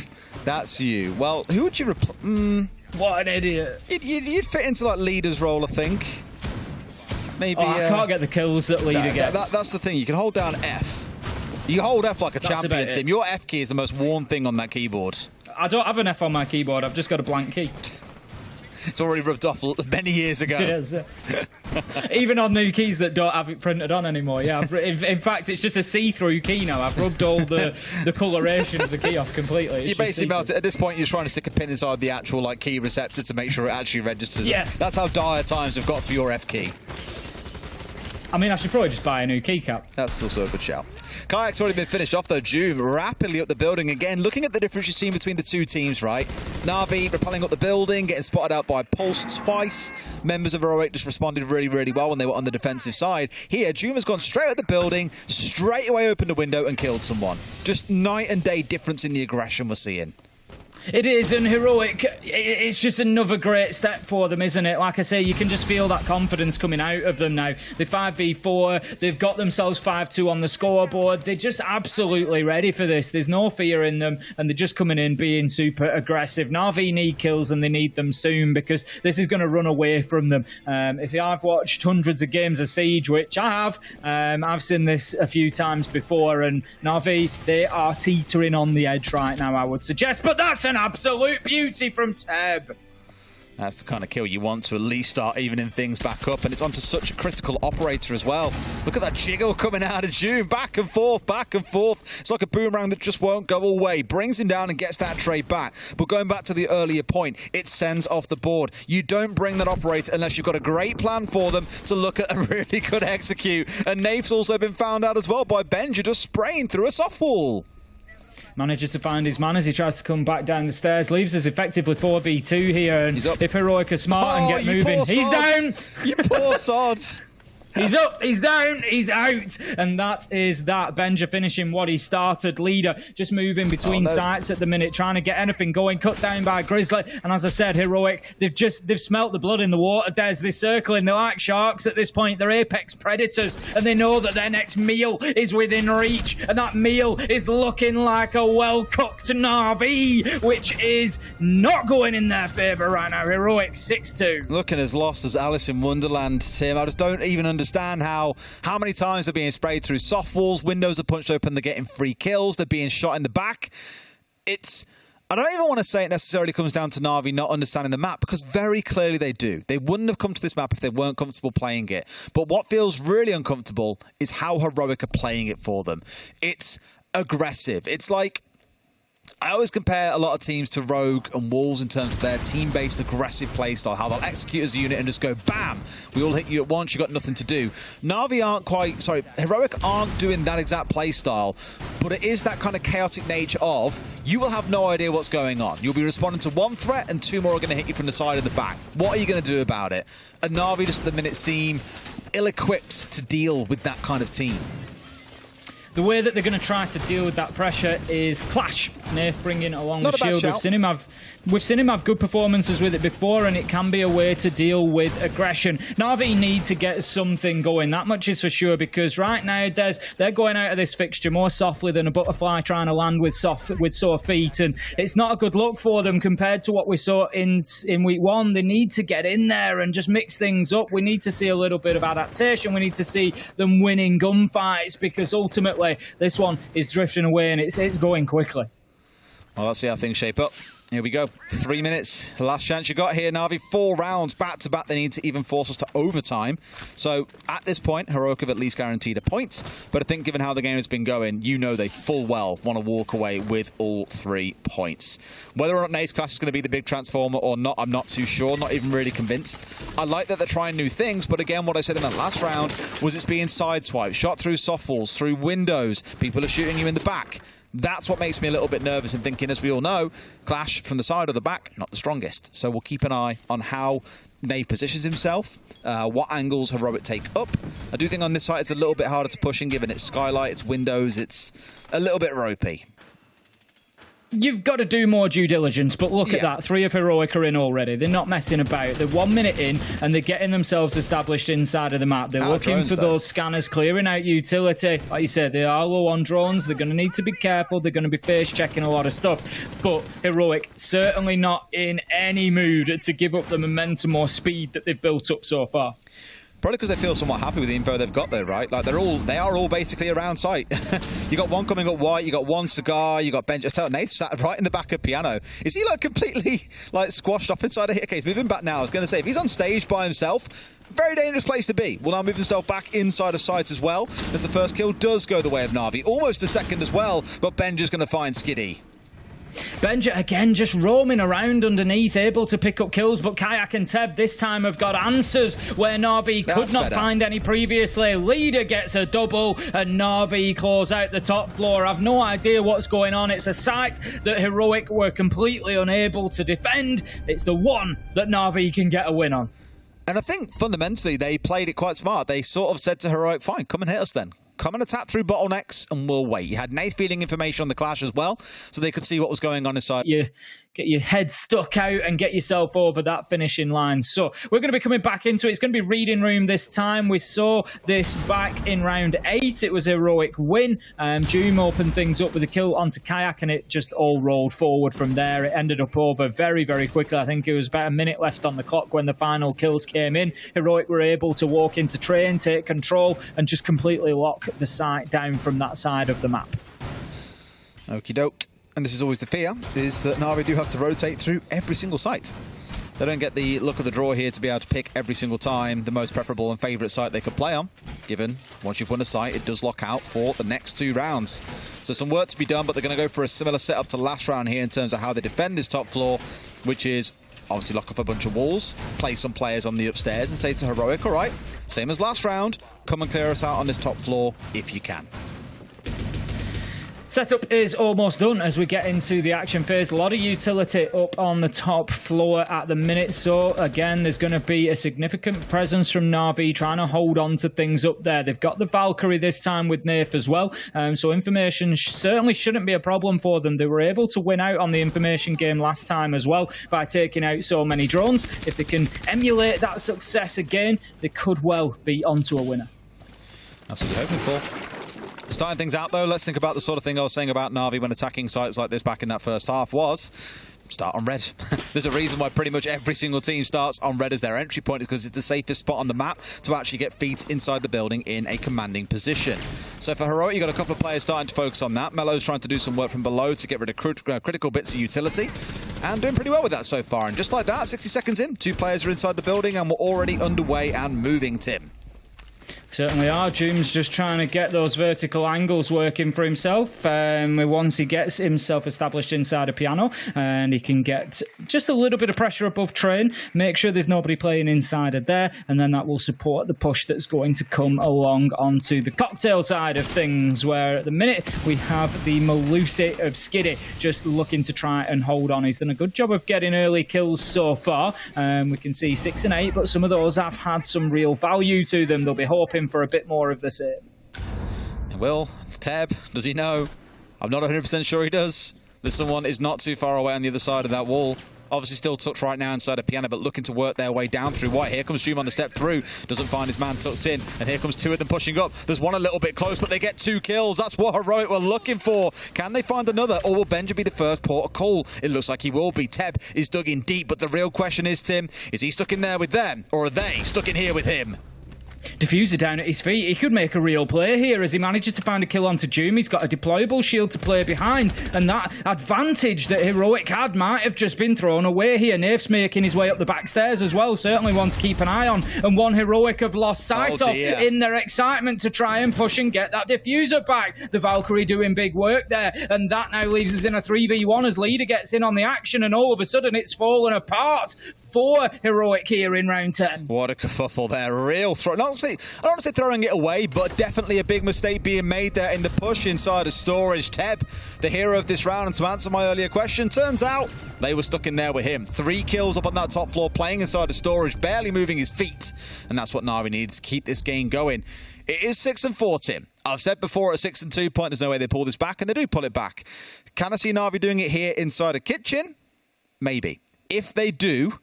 [SPEAKER 2] That's you. Well, who would you replace?
[SPEAKER 1] What an idiot.
[SPEAKER 2] You'd fit into like leader's role, I think. Maybe.
[SPEAKER 1] I can't get the kills that leader gets.
[SPEAKER 2] That's the thing. You can hold down F. You hold F like a champion team. Your F key is the most worn thing on that keyboard.
[SPEAKER 1] I don't have an F on my keyboard. I've just got a blank key.
[SPEAKER 2] It's already rubbed off many years ago.
[SPEAKER 1] Yes. Even on new keys that don't have it printed on anymore. Yeah, in fact, it's just a see-through key now. I've rubbed all the coloration of the key off completely.
[SPEAKER 2] You basically melt it. At this point, you're trying to stick a pin inside the actual like key receptor to make sure it actually registers.
[SPEAKER 1] Yeah.
[SPEAKER 2] That's how dire times have got for your F key.
[SPEAKER 1] I mean, I should probably just buy a new keycap.
[SPEAKER 2] That's also a good shout. Kayak's already been finished off, though. Doom rapidly up the building again. Looking at the difference you've seen between the two teams, right? Navi rappelling up the building, getting spotted out by Pulse twice. Members of Heroic just responded really, really well when they were on the defensive side. Here, Doom has gone straight at the building, straight away opened a window and killed someone. Just night and day difference in the aggression we're seeing.
[SPEAKER 1] It is, and Heroic, it's just another great step for them, isn't it? Like I say, you can just feel that confidence coming out of them now. They're 5v4, they've got themselves 5-2 on the scoreboard. They're just absolutely ready for this. There's no fear in them, and they're just coming in being super aggressive. Navi need kills, and they need them soon, because this is going to run away from them. If I've watched hundreds of games of Siege, which I have, I've seen this a few times before, and Navi, they are teetering on the edge right now, I would suggest, but that's an absolute beauty from Teb.
[SPEAKER 2] That's the kind of kill you want to at least start evening things back up, and it's onto such a critical operator as well. Look at that jiggle coming out of June, back and forth, back and forth. It's like a boomerang that just won't go away. Brings him down and gets that trade back. But going back to the earlier point, it sends off the board. You don't bring that operator unless you've got a great plan for them to look at and really good execute. And Nafe's also been found out as well by Benja just spraying through a soft wall.
[SPEAKER 1] Manages to find his man as he tries to come back down the stairs. Leaves us effectively 4v2 here. And if Heroic are smart and get moving, he's down.
[SPEAKER 2] You poor sod.
[SPEAKER 1] He's up, he's down, he's out. And that is that. Benja finishing what he started. Leader just moving between sites at the minute, trying to get anything going. Cut down by Grizzly. And as I said, Heroic, they've smelt the blood in the water. There's this circling. They're like sharks at this point. They're apex predators. And they know that their next meal is within reach. And that meal is looking like a well-cooked Navi, which is not going in their favour right now. Heroic 6-2.
[SPEAKER 2] Looking as lost as Alice in Wonderland, Tim. I just don't even understand how many times they're being sprayed through soft walls, windows are punched open, they're getting free kills, they're being shot in the back. I don't even want to say it necessarily comes down to Navi not understanding the map, because very clearly they do. They wouldn't have come to this map if they weren't comfortable playing it. But what feels really uncomfortable is how Heroic are playing it for them. It's aggressive. It's like, I always compare a lot of teams to Rogue and Wolves in terms of their team-based aggressive playstyle, how they'll execute as a unit and just go, bam, we all hit you at once, you got nothing to do. Heroic aren't doing that exact playstyle, but it is that kind of chaotic nature of, you will have no idea what's going on. You'll be responding to one threat and two more are going to hit you from the side and the back. What are you going to do about it? And Navi just at the minute seem ill-equipped to deal with that kind of team.
[SPEAKER 1] The way that they're going to try to deal with that pressure is Clash. Nath bringing it along the shield. We've seen him have good performances with it before, and it can be a way to deal with aggression. Navi need to get something going. That much is for sure, because right now they're going out of this fixture more softly than a butterfly trying to land with sore feet, and it's not a good look for them compared to what we saw in week one. They need to get in there and just mix things up. We need to see a little bit of adaptation. We need to see them winning gunfights, because ultimately this one is drifting away and it's going quickly.
[SPEAKER 2] Well, let's see how things shape up. Here we go. 3 minutes. The last chance you got here, Navi. 4 rounds back-to-back. They need to even force us to overtime. So, at this point, Heroic have at least guaranteed a point. But I think given how the game has been going, you know they full well want to walk away with all 3 points. Whether or not Nate's Clash is going to be the big transformer or not, I'm not too sure. Not even really convinced. I like that they're trying new things, but again, what I said in that last round was it's being sideswiped, shot through soft walls, through windows. People are shooting you in the back. That's what makes me a little bit nervous and thinking, as we all know, Clash from the side or the back, not the strongest. So we'll keep an eye on how Nave positions himself, what angles Heroic take up. I do think on this side it's a little bit harder to push in, given its skylight, its windows, it's a little bit ropey.
[SPEAKER 1] You've got to do more due diligence, but look at that. 3 of Heroic are in already. They're not messing about. They're 1 minute in, and they're getting themselves established inside of the map. They're looking for those scanners, clearing out utility. Like you said, they are low on drones. They're going to need to be careful. They're going to be face checking a lot of stuff. But Heroic certainly not in any mood to give up the momentum or speed that they've built up so far.
[SPEAKER 2] Probably because they feel somewhat happy with the info they've got there, right? Like they are all basically around site. You got one coming up white, you got one cigar, you got Benj. I tell Nate sat right in the back of piano. Is he like completely like squashed off inside a hit? Okay, he's moving back now. I was going to say, if he's on stage by himself, very dangerous place to be. Will now move himself back inside of sight as well, as the first kill does go the way of Navi. Almost a second as well, but Benj is going to find Skiddy.
[SPEAKER 1] Benja again just roaming around underneath, able to pick up kills, but Kayak and Teb this time have got answers where Navi could not find any previously. Leader gets a double and Navi claws out the top floor. I've no idea what's going on. It's a site that Heroic were completely unable to defend. It's the one that Navi can get a win on.
[SPEAKER 2] And I think fundamentally they played it quite smart. They sort of said to Heroic, fine, come and hit us then. Come and attack through bottlenecks and we'll wait. You had Nate feeding information on the Clash as well, so they could see what was going on inside.
[SPEAKER 1] You get your head stuck out and get yourself over that finishing line. So we're going to be coming back into it. It's going to be reading room this time. We saw this back in round 8. It was a Heroic win. Doom opened things up with a kill onto Kayak and it just all rolled forward from there. It ended up over very, very quickly. I think it was about a minute left on the clock when the final kills came in. Heroic were able to walk into train, take control and just completely lock the site down from that side of the map.
[SPEAKER 2] Okie doke. And this is always the fear, is that Navi do have to rotate through every single site. They don't get the look of the draw here to be able to pick every single time the most preferable and favourite site they could play on, given once you've won a site, it does lock out for the next 2 rounds. So some work to be done, but they're going to go for a similar setup to last round here in terms of how they defend this top floor, which is obviously lock off a bunch of walls, play some players on the upstairs and say to Heroic, all right, same as last round, come and clear us out on this top floor if you can.
[SPEAKER 1] Setup is almost done as we get into the action phase. A lot of utility up on the top floor at the minute. So again, there's going to be a significant presence from Navi trying to hold on to things up there. They've got the Valkyrie this time with Nath as well. So information certainly shouldn't be a problem for them. They were able to win out on the information game last time as well by taking out so many drones. If they can emulate that success again, they could well be onto a winner.
[SPEAKER 2] That's what you're hoping for. Starting things out, though, let's think about the sort of thing I was saying about Navi when attacking sites like this back in that first half was start on red. There's a reason why pretty much every single team starts on red as their entry point, because it's the safest spot on the map to actually get feet inside the building in a commanding position. So for Heroic, you've got a couple of players starting to focus on that. Melo's trying to do some work from below to get rid of critical bits of utility, and doing pretty well with that so far. And just like that, 60 seconds in, 2 players are inside the building, and we're already underway and moving, Tim.
[SPEAKER 1] Certainly are. Doom's just trying to get those vertical angles working for himself. Once he gets himself established inside a piano, and he can get just a little bit of pressure above train, make sure there's nobody playing inside of there, and then that will support the push that's going to come along onto the cocktail side of things, where at the minute we have the Malusi of Skiddy just looking to try and hold on. He's done a good job of getting early kills so far. We can see 6 and 8, but some of those have had some real value to them. They'll be hoping for a bit more of the same.
[SPEAKER 2] Will, Teb, does he know? I'm not 100% sure he does. This someone is not too far away on the other side of that wall. Obviously still tucked right now inside a piano, but looking to work their way down through white. Here comes Doom on the step through. Doesn't find his man tucked in. And here comes 2 of them pushing up. There's one a little bit close, but they get 2 kills. That's what Heroic were looking for. Can they find another? Or will Benja be the first port of call? It looks like he will be. Teb is dug in deep, but the real question is, Tim, is he stuck in there with them? Or are they stuck in here with him?
[SPEAKER 1] Diffuser down at his feet. He could make a real play here as he manages to find a kill onto Doom. He's got a deployable shield to play behind, and that advantage that Heroic had might have just been thrown away here. Nath's making his way up the back stairs as well. Certainly one to keep an eye on, and one Heroic have lost sight of in their excitement to try and push and get that diffuser back. The Valkyrie doing big work there, and that now leaves us in a 3v1 as Leader gets in on the action, and all of a sudden it's fallen apart for Heroic here in round 10.
[SPEAKER 2] What a kerfuffle there. Real throw. I don't want to say throwing it away, but definitely a big mistake being made there in the push inside of storage. Teb, the hero of this round, and to answer my earlier question, turns out they were stuck in there with him. 3 kills up on that top floor, playing inside of storage, barely moving his feet. And that's what Navi needs to keep this game going. It is 6-4, Tim. I've said before at a 6-2 point, there's no way they pull this back, and they do pull it back. Can I see Navi doing it here inside a kitchen? Maybe. If they do,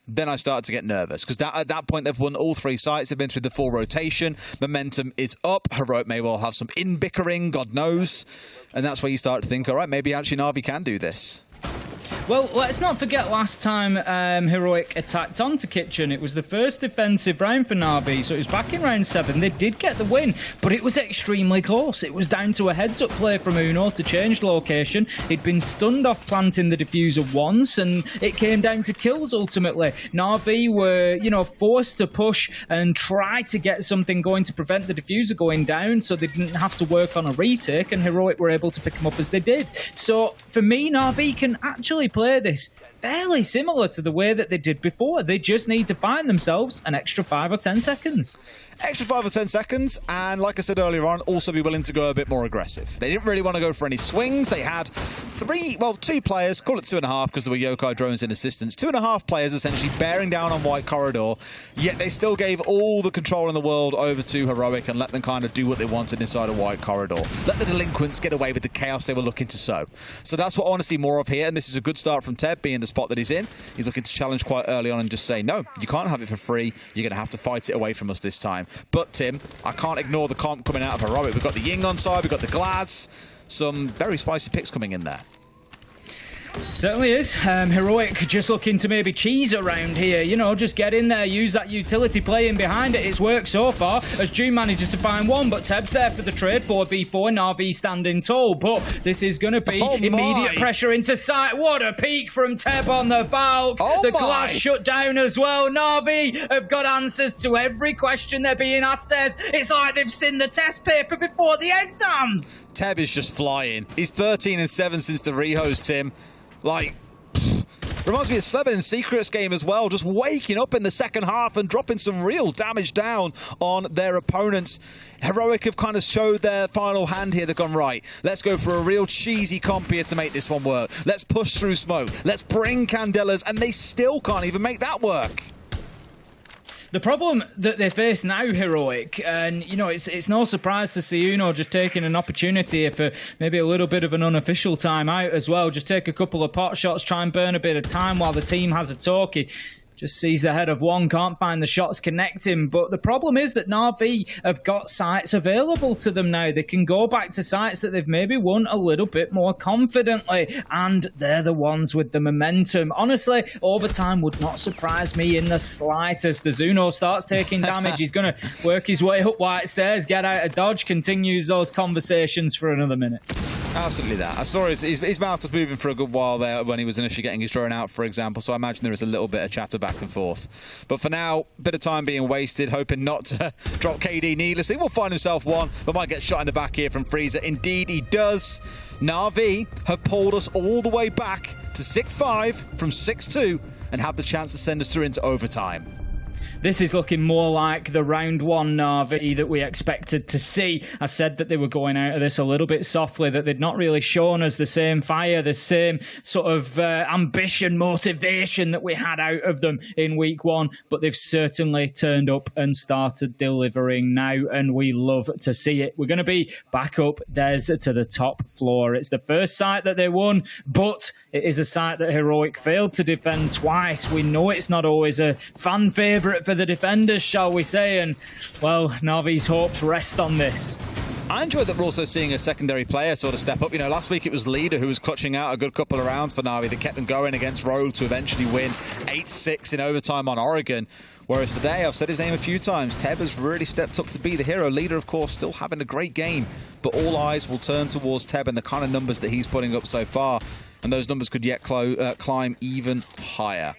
[SPEAKER 2] then I started to get nervous, because at that point they've won all 3 sites. They've been through the full rotation. Momentum is up. Heroic may well have some in-bickering, God knows. And that's where you start to think, all right, maybe actually Navi can do this.
[SPEAKER 1] Well, let's not forget last time Heroic attacked onto Kitchen. It was the first defensive round for Navi, so it was back in round 7. They did get the win, but it was extremely close. It was down to a heads-up play from Uno to change location. He'd been stunned off planting the diffuser once, and it came down to kills ultimately. Navi were, forced to push and try to get something going to prevent the diffuser going down, so they didn't have to work on a retake, and Heroic were able to pick him up as they did. So, for me, Navi can actually play this fairly similar to the way that they did before. They just need to find themselves an extra 5 or 10 seconds.
[SPEAKER 2] Extra 5 or 10 seconds, and like I said earlier on, also be willing to go a bit more aggressive. They didn't really want to go for any swings. They had 2 players, call it 2.5 because there were yokai drones in assistance, 2.5 players essentially bearing down on White Corridor, yet they still gave all the control in the world over to Heroic and let them kind of do what they wanted inside of White Corridor. Let the delinquents get away with the chaos they were looking to sow. So that's what I want to see more of here, and this is a good start from Teb, being the spot that he's in. He's looking to challenge quite early on and just say, no, you can't have it for free. You're going to have to fight it away from us this time. But Tim, I can't ignore the comp coming out of Heroic. We've got the Ying on side, we've got the Glads. Some very spicy picks coming in there.
[SPEAKER 1] Certainly is. Heroic just looking to maybe cheese around here. Just get in there, use that utility playing behind it. It's worked so far as June manages to find one, but Teb's there for the trade. 4v4, Navi standing tall, but this is going to be immediate pressure into sight. What a peek from Teb on the Valk. The glass shut down as well. Navi have got answers to every question they're being asked. It's like they've seen the test paper before the exam.
[SPEAKER 2] Teb is just flying. He's 13-7 since the rehost, Tim. Like, Reminds me of Slevin in Secrets game as well, just waking up in the second half and dropping some real damage down on their opponents. Heroic have kind of showed their final hand here. They've gone, right, let's go for a real cheesy comp here to make this one work. Let's push through smoke. Let's bring Candelas, and they still can't even make that work.
[SPEAKER 1] The problem that they face now, Heroic, and you know, it's no surprise to see Uno just taking an opportunity for maybe a little bit of an unofficial timeout as well. Just take a couple of pot shots, try and burn a bit of time while the team has a talkie. Just sees ahead of one, can't find the shots connecting. But the problem is that Navi have got sites available to them now. They can go back to sites that they've maybe won a little bit more confidently. And they're the ones with the momentum. Honestly, overtime would not surprise me in the slightest. As Uno starts taking damage, he's going to work his way up white stairs, get out of dodge, continues those conversations for another minute.
[SPEAKER 2] Absolutely that. I saw his mouth was moving for a good while there when he was initially getting his drone out, for example, so I imagine there is a little bit of chatter back and forth. But for now, bit of time being wasted, hoping not to drop KD needlessly. Will find himself one, but might get shot in the back here from Freezer. Indeed, he does. Navi have pulled us all the way back to 6-5 from 6-2 and have the chance to send us through into overtime.
[SPEAKER 1] This is looking more like the round one Navi that we expected to see. I said that they were going out of this a little bit softly, that they'd not really shown us the same fire, the same sort of ambition, motivation that we had out of them in week one, but they've certainly turned up and started delivering now, and we love to see it. We're going to be back up Des to the top floor. It's the first site that they won, but it is a site that Heroic failed to defend twice. We know it's not always a fan favourite for the defenders, shall we say, and well, Navi's hopes rest on this.
[SPEAKER 2] I enjoy that we're also seeing a secondary player sort of step up. You know, last week it was Leader who was clutching out a good couple of rounds for Navi that kept them going against Rogue to eventually win 8-6 in overtime on Oregon. Whereas today, I've said his name a few times, Teb has really stepped up to be the hero. Leader, of course, still having a great game, but all eyes will turn towards Teb and the kind of numbers that he's putting up so far, and those numbers could yet climb even higher.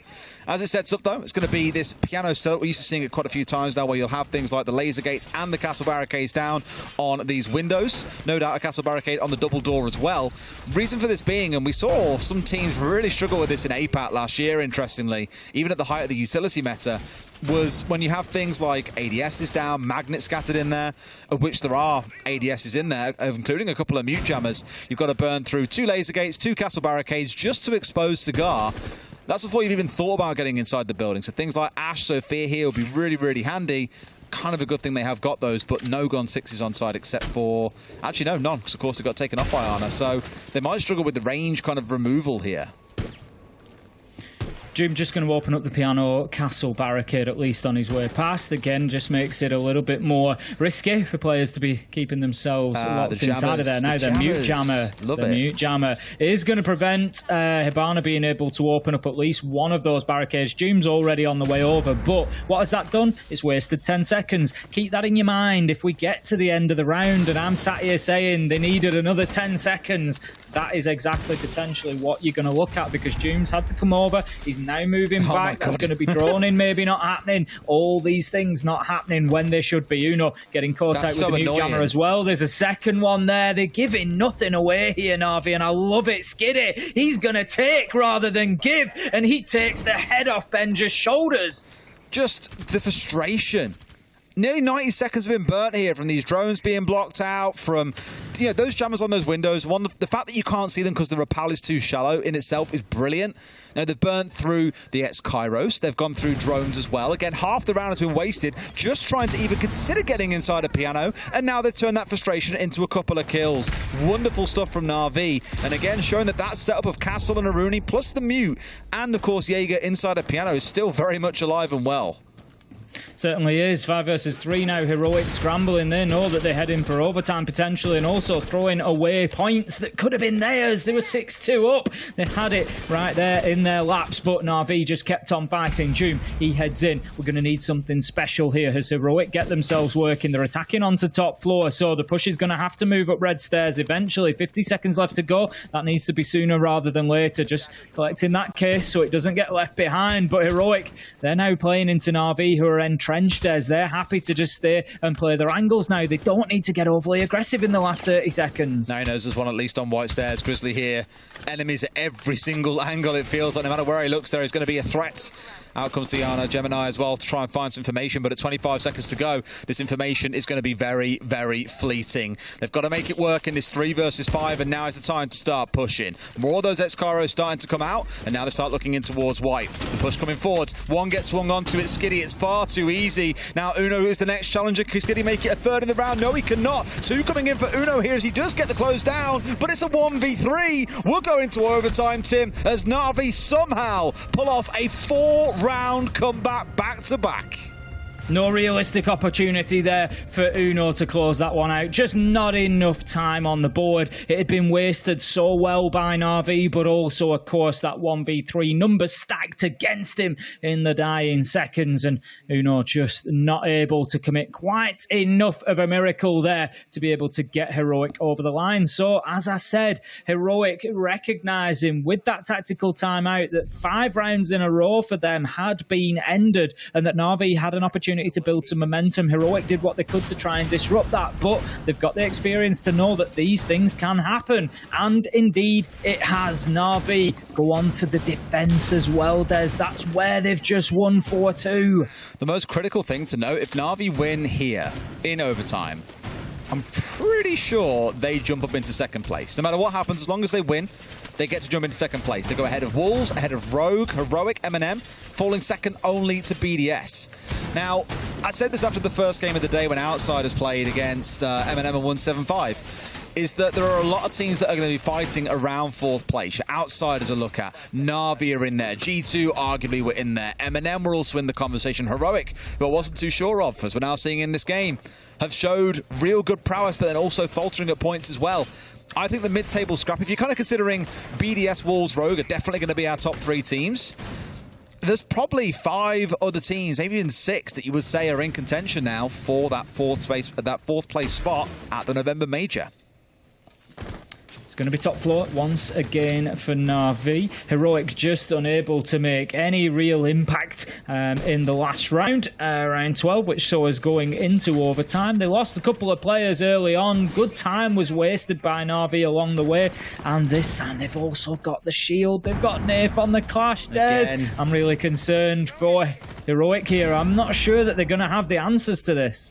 [SPEAKER 2] As it sets up, though, it's going to be this piano setup. We're used to seeing it quite a few times now, where you'll have things like the laser gates and the castle barricades down on these windows. No doubt a castle barricade on the double door as well. Reason for this being, and we saw some teams really struggle with this in APAT last year, interestingly, even at the height of the utility meta, was when you have things like ADSs down, magnets scattered in there, of which there are ADSs in there, including a couple of mute jammers. You've got to burn through 2 laser gates, 2 castle barricades just to expose Cigar. That's before you've even thought about getting inside the building. So things like Ash, Sophia here will be really, really handy. Kind of a good thing they have got those, but no Gon 6s on side except for... Actually, no, none, because of course it got taken off by Ana. So they might struggle with the range kind of removal here.
[SPEAKER 1] Jim just going to open up the piano castle barricade, at least on his way past. Again, just makes it a little bit more risky for players to be keeping themselves locked inside of there. Now the mute jammer is going to prevent Hibana being able to open up at least one of those barricades. Jim's already on the way over, but what has that done? It's wasted 10 seconds. Keep that in your mind. If we get to the end of the round and I'm sat here saying they needed another 10 seconds, that is exactly potentially what you're going to look at, because Jim's had to come over. He's now moving back. That's going to be drawn in, maybe not happening. All these things not happening when they should be. Uno getting caught out with the mute jammer as well. There's a second one there. They're giving nothing away here, Navi, and I love it. Skiddy, he's going to take rather than give, and he takes the head off Benja's shoulders.
[SPEAKER 2] Just the frustration. Nearly 90 seconds have been burnt here from these drones being blocked out, from those jammers on those windows. The fact that you can't see them because the rappel is too shallow in itself is brilliant. Now, they've burnt through the X-Kairos. They've gone through drones as well. Again, half the round has been wasted just trying to even consider getting inside a piano, and now they've turned that frustration into a couple of kills. Wonderful stuff from Navi, and again, showing that setup of Castle and Aruni, plus the mute, and of course Jaeger inside a piano is still very much alive and well.
[SPEAKER 1] Certainly is. 5 versus 3 now. Heroic scrambling. They know that they're heading for overtime potentially, and also throwing away points that could have been theirs. They were 6-2 up. They had it right there in their laps, but Navi just kept on fighting. Doom, he heads in. We're going to need something special here as Heroic get themselves working. They're attacking onto top floor, so the push is going to have to move up red stairs eventually. 50 seconds left to go. That needs to be sooner rather than later. Just collecting that case so it doesn't get left behind. But Heroic, they're now playing into Navi, who are entrenched entrenched as they're happy to just stay and play their angles now. They don't need to get overly aggressive in the last 30 seconds.
[SPEAKER 2] Now he knows there's one at least on white stairs. Grizzly here. Enemies at every single angle. It feels like no matter where he looks, there is going to be a threat. Out comes Diana, Gemini as well to try and find some information, but at 25 seconds to go, this information is going to be very, very fleeting. They've got to make it work in this 3 versus 5, and now is the time to start pushing. More of those Excaliburs starting to come out, and now they start looking in towards white. The push coming forward. One gets swung onto it, Skiddy. It's far too easy. Now Uno is the next challenger. Can Skiddy make it a third in the round? No, he cannot. 2 coming in for Uno here as he does get the close down, but it's a 1v3. We'll go into overtime, Tim, as Navi somehow pull off a 4-round comeback back-to-back.
[SPEAKER 1] No realistic opportunity there for Uno to close that one out. Just not enough time on the board. It had been wasted so well by Navi, but also, of course, that 1v3 number stacked against him in the dying seconds, and Uno just not able to commit quite enough of a miracle there to be able to get Heroic over the line. So, as I said, Heroic recognising with that tactical timeout that 5 rounds in a row for them had been ended, and that Navi had an opportunity to build some momentum. Heroic did what they could to try and disrupt that, but they've got the experience to know that these things can happen, and indeed it has. Navi go on to the defense as well, Des. That's where they've just won 4-2.
[SPEAKER 2] The most critical thing to note, if Navi win here in overtime, I'm pretty sure they jump up into second place. No matter what happens, as long as they win, they get to jump into second place. They go ahead of Wolves, ahead of Rogue, Heroic, MNM, falling second only to BDS. Now, I said this after the first game of the day when Outsiders played against MNM and 175, is that there are a lot of teams that are going to be fighting around 4th place. Your Outsiders a look at. Navi are in there. G2 arguably were in there. MNM were also in the conversation. Heroic, who I wasn't too sure of, as we're now seeing in this game, have showed real good prowess, but then also faltering at points as well. I think the mid-table scrap, if you're kind of considering BDS, Wolves, Rogue are definitely going to be our top 3 teams, there's probably 5 other teams, maybe even 6, that you would say are in contention now for that 4th place spot at the November Major.
[SPEAKER 1] Going to be top floor once again for Navi. Heroic just unable to make any real impact in the last round, round 12, which saw us going into overtime. They lost a couple of players early on. Good time was wasted by Navi along the way. And this time they've also got the shield. They've got Nath on the clash, Des. I'm really concerned for Heroic here. I'm not sure that they're going to have the answers to this.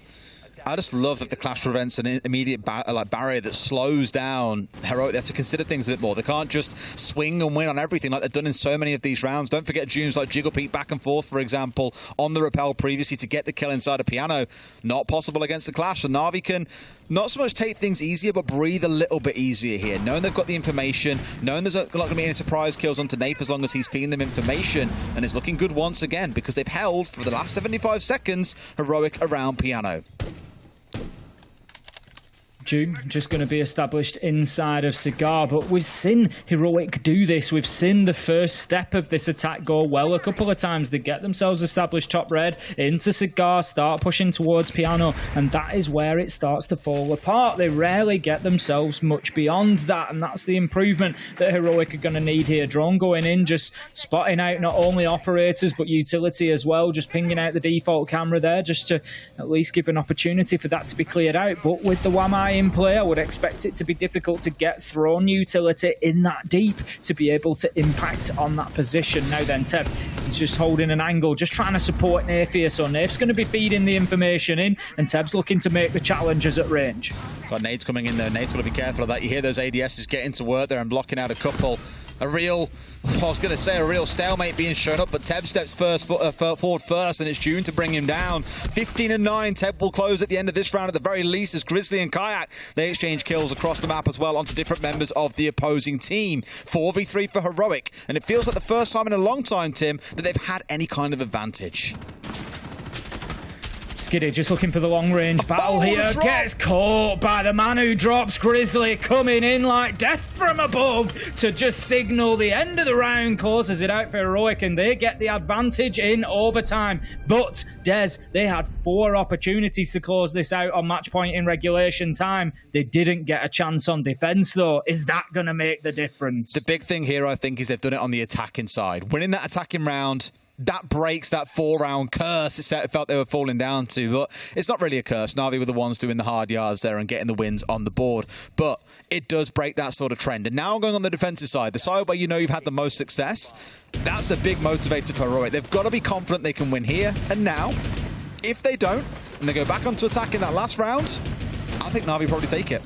[SPEAKER 2] I just love that the clash prevents an immediate barrier that slows down Heroic. They have to consider things a bit more. They can't just swing and win on everything like they've done in so many of these rounds. Don't forget Junes like Jiggle Peak back and forth, for example, on the rappel previously to get the kill inside a piano. Not possible against the clash. And Navi can not so much take things easier, but breathe a little bit easier here. Knowing they've got the information, knowing there's not going to be any surprise kills onto Nath as long as he's feeding them information. And it's looking good once again because they've held for the last 75 seconds Heroic around piano.
[SPEAKER 1] June just going to be established inside of Cigar, but we've seen Heroic do this. We've seen the first step of this attack go well a couple of times. They get themselves established top red into Cigar, start pushing towards piano, and that is where it starts to fall apart. They rarely get themselves much beyond that, and that's the improvement that Heroic are going to need here. Drone going in, just spotting out not only operators but utility as well, just pinging out the default camera there just to at least give an opportunity for that to be cleared out. But with the Wamai in play, I would expect it to be difficult to get thrown utility in that deep to be able to impact on that position. Now then, Teb, he's just holding an angle, just trying to support Nath here. So Nath's going to be feeding the information in, and Teb's looking to make the challenges at range.
[SPEAKER 2] Got Nate's coming in there. Nate's got to be careful of that. You hear those ADSs getting to work there and blocking out a couple. A real stalemate being shown up, but Teb steps forward first, and it's June to bring him down. 15-9, Teb will close at the end of this round at the very least as Grizzly and Kayak, they exchange kills across the map as well onto different members of the opposing team. 4v3 for Heroic, and it feels like the first time in a long time, Tim, that they've had any kind of advantage.
[SPEAKER 1] Skiddy just looking for the long-range battle here. Gets caught by the man who drops. Grizzly coming in like death from above to just signal the end of the round. Closes it out for Heroic, and they get the advantage in overtime. But, Des, they had 4 opportunities to close this out on match point in regulation time. They didn't get a chance on defense, though. Is that going to make the difference?
[SPEAKER 2] The big thing here, I think, is they've done it on the attacking side. Winning that attacking round that breaks that 4-round curse it felt they were falling down to. But it's not really a curse. Navi were the ones doing the hard yards there and getting the wins on the board. But it does break that sort of trend. And now going on the defensive side, the side where you know you've had the most success, that's a big motivator for Heroic. They've got to be confident they can win here and now. If they don't, and they go back onto attack in that last round, I think Navi probably take it.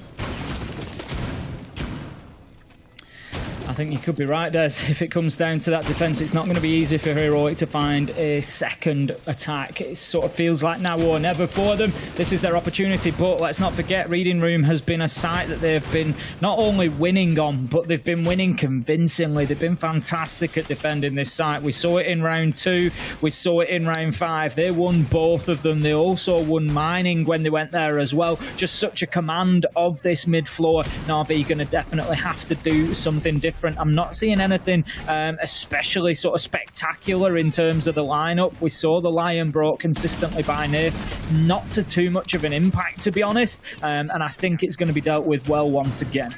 [SPEAKER 1] I think you could be right, Des. If it comes down to that defence, it's not going to be easy for Heroic to find a second attack. It sort of feels like now or never for them. This is their opportunity, but let's not forget, Reading Room has been a site that they've been not only winning on, but they've been winning convincingly. They've been fantastic at defending this site. We saw it in round 2. We saw it in round 5. They won both of them. They also won Mining when they went there as well. Just such a command of this mid-floor. Navi going to definitely have to do something different. I'm not seeing anything especially sort of spectacular in terms of the lineup. We saw the Lion brought consistently by Nath, not to too much of an impact, to be honest, and I think it's going to be dealt with well once again.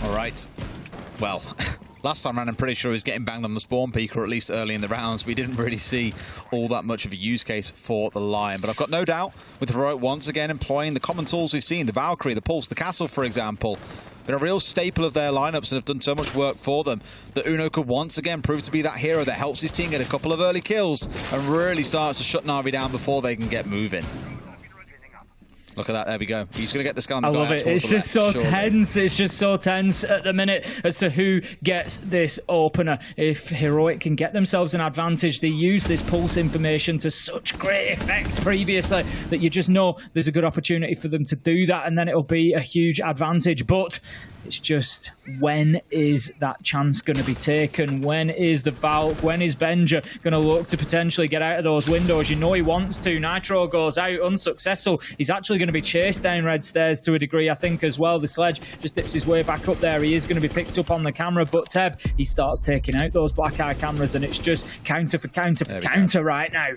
[SPEAKER 2] All right. Well, last time around, I'm pretty sure he was getting banged on the spawn peak, or at least early in the rounds. We didn't really see all that much of a use case for the Lion. But I've got no doubt with Heroic once again employing the common tools we've seen, the Valkyrie, the Pulse, the Castle, for example. Been a real staple of their lineups and have done so much work for them that Uno could once again prove to be that hero that helps his team get a couple of early kills and really starts to shut Navi down before they can get moving. Look at that, there we go. He's going to get this guy on the
[SPEAKER 1] I love it. It's just so tense. It's just so tense at the minute as to who gets this opener. If Heroic can get themselves an advantage, they use this pulse information to such great effect previously that you just know there's a good opportunity for them to do that, and then it'll be a huge advantage. But it's just, when is that chance going to be taken? When is the Valk? When is Benja going to look to potentially get out of those windows? You know he wants to. Nitro goes out, unsuccessful. He's actually going to be chased down red stairs to a degree, I think, as well. The Sledge just dips his way back up there. He is going to be picked up on the camera, but Teb, he starts taking out those black eye cameras, and it's just counter for counter for counter right now.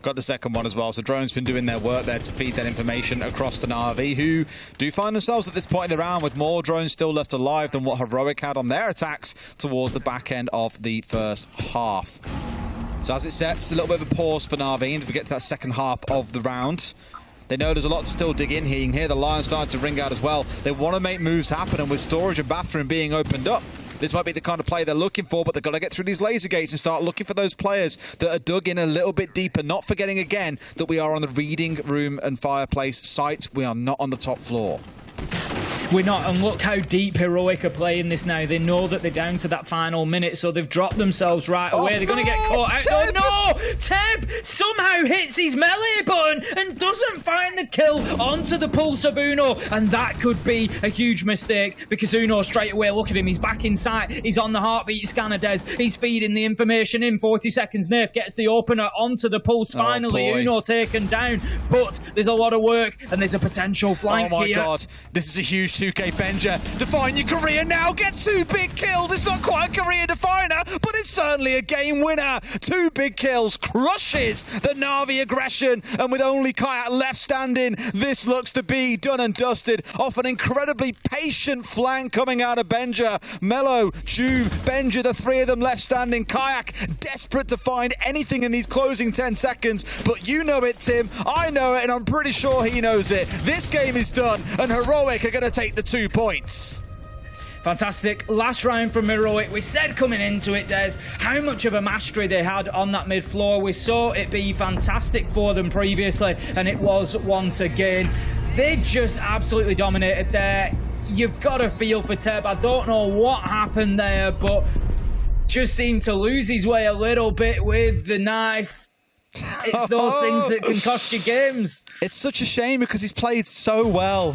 [SPEAKER 2] Got the second one as well, so Drone's been doing their work there to feed that information across to Navi, who do find themselves at this point in the round with more drones still left alive than what Heroic had on their attacks towards the back end of the first half. So as it sets, a little bit of a pause for Navi, and if we get to that second half of the round, they know there's a lot to still dig in here. You can hear the Lion starting to ring out as well. They want to make moves happen, and with storage and bathroom being opened up, this might be the kind of play they're looking for, but they've got to get through these laser gates and start looking for those players that are dug in a little bit deeper, not forgetting again that we are on the Reading Room and Fireplace site. We are not on the top floor.
[SPEAKER 1] We're not, and look how deep Heroic are playing this now. They know that they're down to that final minute, so they've dropped themselves right away. They're going to get caught out. Oh no! Teb somehow hits his melee button and doesn't find the kill onto the pulse of Uno, and that could be a huge mistake because Uno straight away, look at him, he's back in sight. He's on the heartbeat scanner, Des. He's feeding the information in. 40 seconds, Nath gets the opener onto the pulse. Finally, Uno taken down, but there's a lot of work and there's a potential flank here.
[SPEAKER 2] Oh my God, this is a huge 2K Benja. Define your career now, get 2 big kills. It's not quite a career definer, but it's certainly a game winner. 2 big kills, crushes the Navi aggression, and with only Kayak left standing, this looks to be done and dusted off an incredibly patient flank coming out of Benja. Mello, Jube, Benja, the 3 of them left standing. Kayak desperate to find anything in these closing 10 seconds, but you know it, Tim. I know it, and I'm pretty sure he knows it. This game is done, and Heroic are going to take the 2 points.
[SPEAKER 1] Fantastic. Last round from Heroic. We said coming into it, Des, how much of a mastery they had on that mid floor. We saw it be fantastic for them previously, and it was once again. They just absolutely dominated there. You've got a feel for Teb. I don't know what happened there, but just seemed to lose his way a little bit with the knife. It's those things that can cost you games.
[SPEAKER 2] It's such a shame because he's played so well.